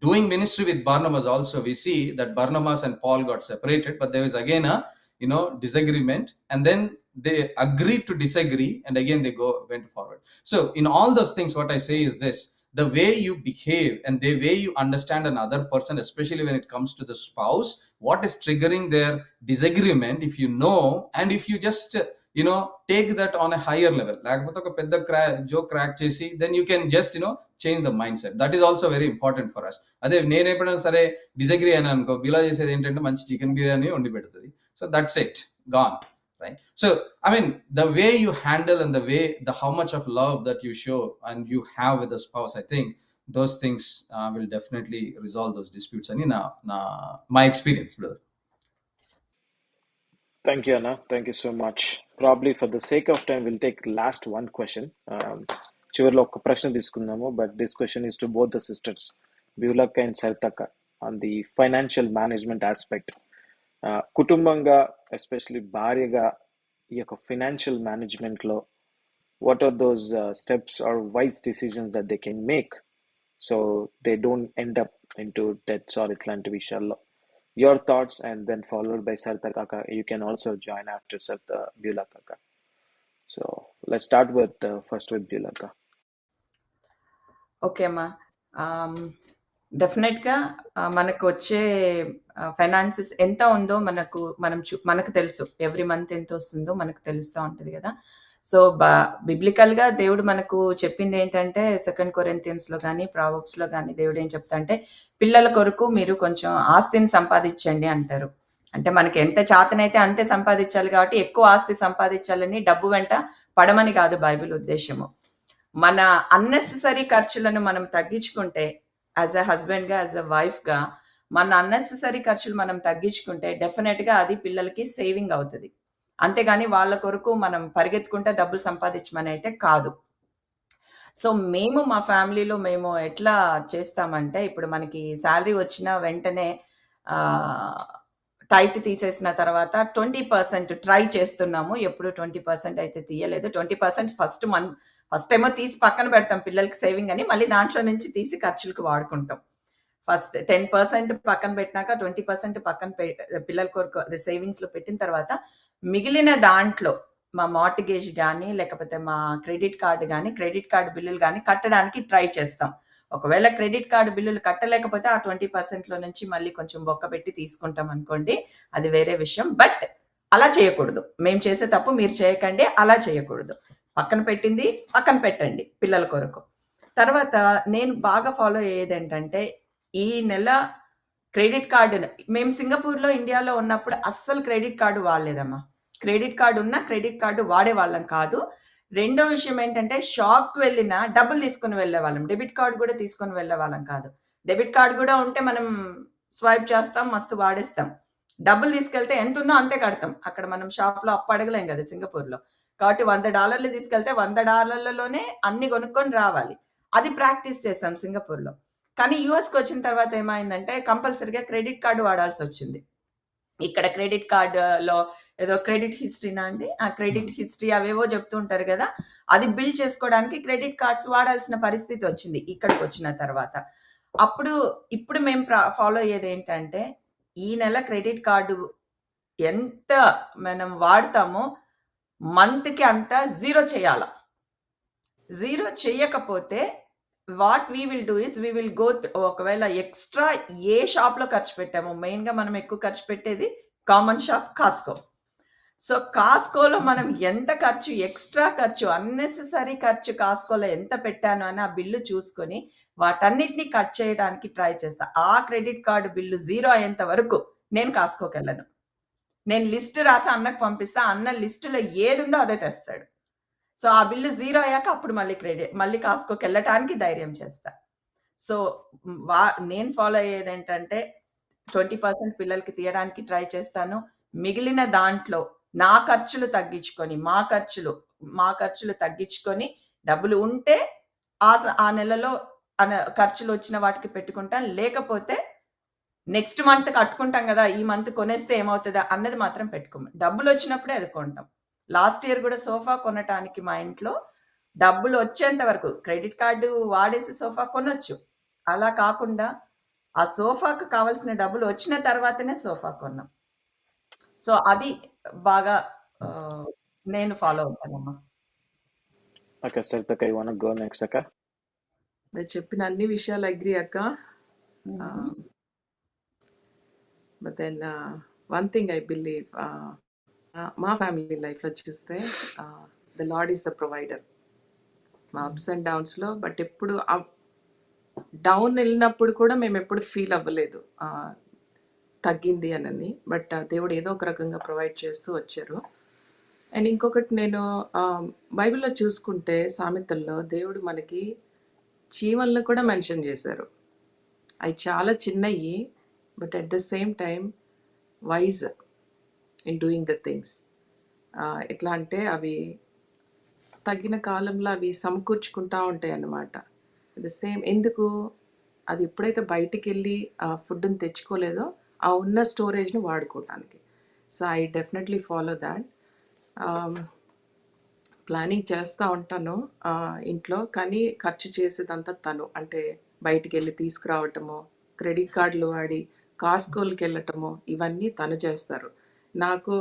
doing ministry with Barnabas also, we see that Barnabas and Paul got separated, but there was again a disagreement, and then they agreed to disagree, and again they went forward. So in all those things, what I say is this: the way you behave and the way you understand another person, especially when it comes to the spouse, what is triggering their disagreement, if you know, and if you just take that on a higher level, లేకపోతే ఒక పెద్ద joke crack చేసి, then you can just change the mindset. That is also very important for us. అదే నేను ఎప్పుడైనా సరే disagree అని అనుకో, బిలా చేసేది ఏంటంటే మంచి చికెన్ బిర్యానీ వండి పెడుతుంది. So that's it, gone, right? So I mean, the way you handle and the how much of love that you show and you have with the spouse, I think those things will definitely resolve those disputes. And my experience, brother. Thank you, Anna. Thank you so much. Probably for the sake of time, we'll take last one question. చివరిలో ఒక ప్రశ్న తీసుకుందాము, but this question is to both the sisters, Beulah and Sartaka, on the financial management aspect. కుటుంబంగా, especially భార్యగా, ఈ యొక్క financial మేనేజ్మెంట్లో what are those steps or wise decisions that they can make so they don't end up into debts or ఇట్లాంటి విషయాల్లో? Your thoughts, and then followed by Sartha Kaka. You can also join after Sartha Beulah Kaka. So let's start with first with Beulah Kaka. Okay అమ్మా. డెఫినెట్గా మనకు వచ్చే finances ఎంత ఉందో మనకు తెలుసు. ఎవ్రీ మంత్ ఎంత వస్తుందో మనకు తెలుస్తూ ఉంటుంది కదా. సో బిబ్లికల్గా దేవుడు మనకు చెప్పింది ఏంటంటే, 2 కొరింథియన్స్లో కానీ ప్రావర్బ్స్లో కానీ దేవుడు ఏం చెప్తా అంటే, పిల్లల కొరకు మీరు కొంచెం ఆస్తిని సంపాదించండి అంటారు. అంటే మనకి ఎంత చేతనైతే అంతే సంపాదించాలి కాబట్టి ఎక్కువ ఆస్తి సంపాదించాలని, డబ్బు వెంట పడమని కాదు బైబిల్ ఉద్దేశము. మన అన్నెసెసరీ ఖర్చులను మనం తగ్గించుకుంటే, యాజ్ అ హస్బెండ్గా, యాజ్ అ వైఫ్గా, మన అన్నెసెసరీ ఖర్చులు మనం తగ్గించుకుంటే డెఫినెట్గా అది పిల్లలకి సేవింగ్ అవుతుంది. అంతేగాని వాళ్ళ కొరకు మనం పరిగెత్తుకుంటే డబ్బులు సంపాదించమని అయితే కాదు. సో మా ఫ్యామిలీలో మేము ఎట్లా చేస్తామంటే, ఇప్పుడు మనకి శాలరీ వచ్చిన వెంటనే టైత్ తీసేసిన తర్వాత 20% ట్రై చేస్తున్నాము. ఎప్పుడు 20% అయితే తీయలేదు. 20% ఫస్ట్ ఏమో తీసి పక్కన పెడతాం పిల్లలకి సేవింగ్ అని, మళ్ళీ దాంట్లో నుంచి తీసి ఖర్చులకు వాడుకుంటాం. ఫస్ట్ 10% పక్కన పెట్టినాక 20% పక్కన పిల్లల కొరకు అదే సేవింగ్స్లో పెట్టిన తర్వాత మిగిలిన దాంట్లో మా మార్టిగేజ్ కానీ, లేకపోతే మా క్రెడిట్ కార్డు బిల్లులు కానీ కట్టడానికి ట్రై చేస్తాం. ఒకవేళ క్రెడిట్ కార్డు బిల్లులు కట్టలేకపోతే ఆ 20%లో నుంచి మళ్ళీ కొంచెం బొక్క పెట్టి తీసుకుంటాం అనుకోండి, అది వేరే విషయం. బట్ అలా చేయకూడదు. మేము చేసే తప్పు మీరు చేయకండి, అలా చేయకూడదు. పక్కన పెట్టింది పక్కన పెట్టండి పిల్లల కొరకు. తర్వాత నేను బాగా ఫాలో అయ్యేది ఏంటంటే, ఈ నెల క్రెడిట్ కార్డు, మేము సింగపూర్లో, ఇండియాలో ఉన్నప్పుడు అస్సలు క్రెడిట్ కార్డు వాడలేదమ్మా. క్రెడిట్ కార్డు ఉన్నా క్రెడిట్ కార్డు వాడేవాళ్ళం కాదు. రెండో విషయం ఏంటంటే, షాప్కి వెళ్ళినా డబ్బులు తీసుకుని వెళ్ళే వాళ్ళం, డెబిట్ కార్డు కూడా తీసుకొని వెళ్ళే వాళ్ళం కాదు. డెబిట్ కార్డు కూడా ఉంటే మనం స్వైప్ చేస్తాం, మస్తు వాడేస్తాం. డబ్బులు తీసుకెళ్తే ఎంత ఉందో అంతే కడతాం. అక్కడ మనం షాప్లో అప్పు అడగలేం కదా సింగపూర్లో. కాబట్టి $100 తీసుకెళ్తే $100లోనే అన్ని కొనుక్కొని రావాలి. అది ప్రాక్టీస్ చేసాం సింగపూర్లో. కానీ యూఎస్కి వచ్చిన తర్వాత ఏమైందంటే, కంపల్సరీగా క్రెడిట్ కార్డు వాడాల్సి వచ్చింది. ఇక్కడ క్రెడిట్ కార్డులో ఏదో క్రెడిట్ హిస్టరీనా అండి, ఆ క్రెడిట్ హిస్టరీ అవేవో చెప్తుంటారు కదా, అది బిల్డ్ చేసుకోవడానికి క్రెడిట్ కార్డ్స్ వాడాల్సిన పరిస్థితి వచ్చింది ఇక్కడికి వచ్చిన తర్వాత. ఇప్పుడు మేము ఫాలో అయ్యేది ఏంటంటే, ఈ నెల క్రెడిట్ కార్డు ఎంత మనం వాడతామో మంత్కి అంతా జీరో చేయాల. జీరో చేయకపోతే what we will do is we will go, ఒకవేళ ఎక్స్ట్రా ఏ షాప్లో ఖర్చు పెట్టామో, మెయిన్గా మనం ఎక్కువ ఖర్చు పెట్టేది కామన్ షాప్ కాస్కో. సో కాస్కోలో మనం ఎంత ఖర్చు, ఎక్స్ట్రా ఖర్చు, అన్నెసెసరీ ఖర్చు కాస్కోలో ఎంత పెట్టాను అని ఆ బిల్లు చూసుకొని వాటన్నిటిని కట్ చేయడానికి ట్రై చేస్తా. ఆ క్రెడిట్ కార్డు బిల్లు జీరో అయ్యేంత వరకు నేను కాస్కోకి వెళ్ళను. నేను లిస్ట్ రాసి అన్నకు పంపిస్తా, అన్న లిస్టులో ఏది ఉందో అదే తెస్తాడు. సో ఆ బిల్లు జీరో అయ్యాక అప్పుడు మళ్ళీ కాస్కోకి వెళ్ళటానికి ధైర్యం చేస్తా. సో నేను ఫాలో అయ్యేది ఏంటంటే 20% పిల్లలకి తీయడానికి ట్రై చేస్తాను. మిగిలిన దాంట్లో నా ఖర్చులు తగ్గించుకొని, మా ఖర్చులు తగ్గించుకొని, డబ్బులు ఉంటే ఆ నెలలో ఖర్చులు వచ్చిన వాటికి పెట్టుకుంటాను. లేకపోతే నెక్స్ట్ మంత్ కట్టుకుంటాం కదా, ఈ మంత్ కొనేస్తే ఏమవుతుందా అన్నది మాత్రం పెట్టుకోము. డబ్బులు వచ్చినప్పుడే అది కొంటాం. లాస్ట్ ఇయర్ కూడా సోఫా కొనటానికి మా ఇంట్లో డబ్బులు వచ్చేంత వరకు క్రెడిట్ కార్డు వాడేసి సోఫా కొనొచ్చు. అలా కాకుండా ఆ సోఫాకు కావాల్సిన డబ్బులు వచ్చిన తర్వాతనే సోఫా కొన్నాం. సో అది బాగా నేను follow అవుతానమ్మా. Okay, Sarita, you want to go next, Akka? మీరు చెప్పిన అన్ని విషయాలు అగ్రి అక్క. But then one thing I believe, మా ఫ్యామిలీ లైఫ్లో చూస్తే the lord is the provider. మా అప్స్ అండ్ డౌన్స్లో, బట్ ఎప్పుడు డౌన్ వెళ్ళినప్పుడు కూడా మేము ఎప్పుడు ఫీల్ అవ్వలేదు తగ్గింది అని. బట్ దేవుడు ఏదో ఒక రకంగా ప్రొవైడ్ చేస్తూ వచ్చారు. అండ్ ఇంకొకటి, నేను బైబిల్లో చూసుకుంటే సామెతల్లో దేవుడు మనకి చీమలను కూడా మెన్షన్ చేశారు. అవి చాలా చిన్నవి, but at the same time wise in doing the things. ఎట్లా అంటే అవి తగిన కాలంలో అవి సమకూర్చుకుంటూ ఉంటాయి అన్నమాట. ద సేమ్ ఎందుకు, అది ఎప్పుడైతే బయటికి వెళ్ళి ఆ ఫుడ్ని తెచ్చుకోలేదో ఆ ఉన్న స్టోరేజ్ని వాడుకోవటానికి. So I definitely follow that. Planning చేస్తూ ఉంటాను ఇంట్లో, కానీ ఖర్చు చేసేదంతా తను. అంటే బయటికి వెళ్ళి తీసుకురావటము, క్రెడిట్ కార్డులు వాడి కాస్కోల్కి వెళ్ళటము, ఇవన్నీ తను చేస్తారు. నాకు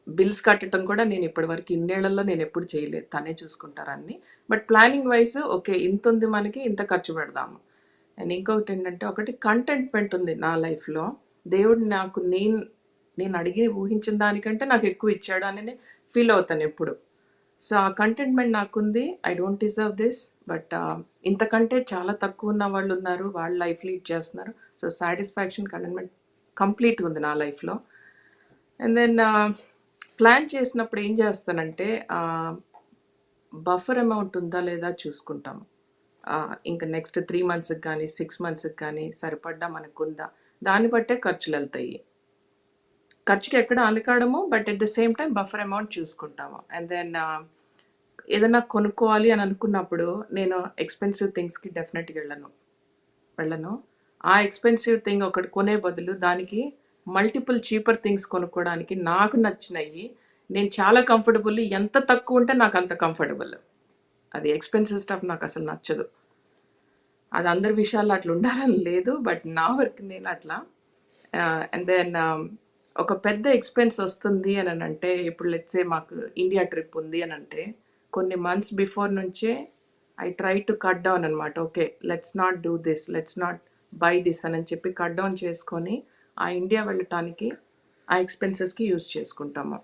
బిల్స్ కట్టడం కూడా నేను ఇప్పటివరకు ఇన్నేళ్లలో నేను ఎప్పుడు చేయలేదు, తనే చూసుకుంటారు అన్ని. బట్ ప్లానింగ్ వైజ్ ఓకే, ఇంత ఉంది మనకి, ఇంత ఖర్చు పెడదాము. అండ్ ఇంకొకటి ఏంటంటే, ఒకటి కంటెంట్మెంట్ ఉంది నా లైఫ్లో. దేవుడు నాకు నేను అడిగి ఊహించిన దానికంటే నాకు ఎక్కువ ఇచ్చాడు అని ఫీల్ అవుతాను ఎప్పుడు. సో ఆ కంటెంట్మెంట్ నాకుంది. I don't deserve this, but ఇంతకంటే చాలా తక్కువ ఉన్న వాళ్ళు ఉన్నారు, వాళ్ళు లైఫ్ లీడ్ చేస్తున్నారు. సో సాటిస్ఫాక్షన్, కంటెంట్మెంట్ కంప్లీట్గా ఉంది నా లైఫ్లో. అండ్ దెన్ ప్లాన్ చేసినప్పుడు ఏం చేస్తానంటే, బఫర్ అమౌంట్ ఉందా లేదా చూసుకుంటాము. ఇంకా నెక్స్ట్ 3 monthsకి కానీ 6 monthsకి కానీ సరిపడ్డా మనకు ఉందా, దాన్ని బట్టే ఖర్చులు వెళ్తాయి. ఖర్చుకి ఎక్కడ అలకాడము, but at the same time buffer amount చూసుకుంటాము. అండ్ దెన్ ఏదైనా కొనుక్కోవాలి అని అనుకున్నప్పుడు నేను ఎక్స్పెన్సివ్ థింగ్స్కి డెఫినెట్గా వెళ్ళను. ఆ ఎక్స్పెన్సివ్ థింగ్ ఒకటి కొనే బదులు దానికి మల్టిపుల్ చీపర్ థింగ్స్ కొనుక్కోవడానికి నాకు నచ్చినవి, నేను చాలా కంఫర్టబుల్. ఎంత తక్కువ ఉంటే నాకు అంత కంఫర్టబుల్. అది ఎక్స్పెన్సివ్ స్టఫ్ నాకు అసలు నచ్చదు. అది అందరి విషయాల్లో అట్లా ఉండాలని లేదు, బట్ నా వరకు నేను అట్లా. అండ్ దెన్ ఒక పెద్ద ఎక్స్పెన్స్ వస్తుంది అని అంటే, ఇప్పుడు లెట్సే మాకు ఇండియా ట్రిప్ ఉంది అని అంటే, కొన్ని మంత్స్ బిఫోర్ నుంచే I try to cut down అనమాట. Okay, let's not do this, let's not buy this అని చెప్పి కట్ డౌన్ చేసుకొని ఆ ఇండియా వెళ్ళటానికి ఆ ఎక్స్పెన్సెస్కి యూజ్ చేసుకుంటాము.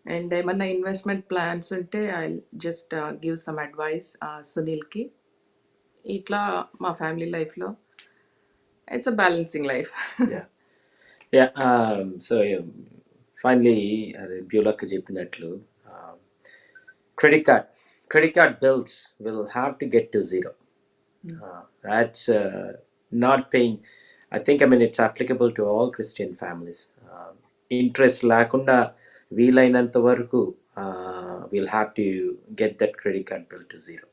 అండ్ ఏమన్నా ఇన్వెస్ట్మెంట్ ప్లాన్స్ ఉంటే I just give some advice సునీల్కి. ఇట్లా మా ఫ్యామిలీ లైఫ్లో it's a balancing life. So finally అది బ్యూలక్ చెప్పినట్లు, credit card bills will have to get to zero. That's not paying. I think, it's applicable to all Christian families. Interest లేకుండా వీలైనంత వరకు we'll have to get that credit card bill to zero.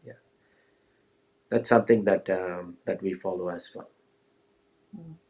Yeah, that's something that we follow as well. హ్మ్.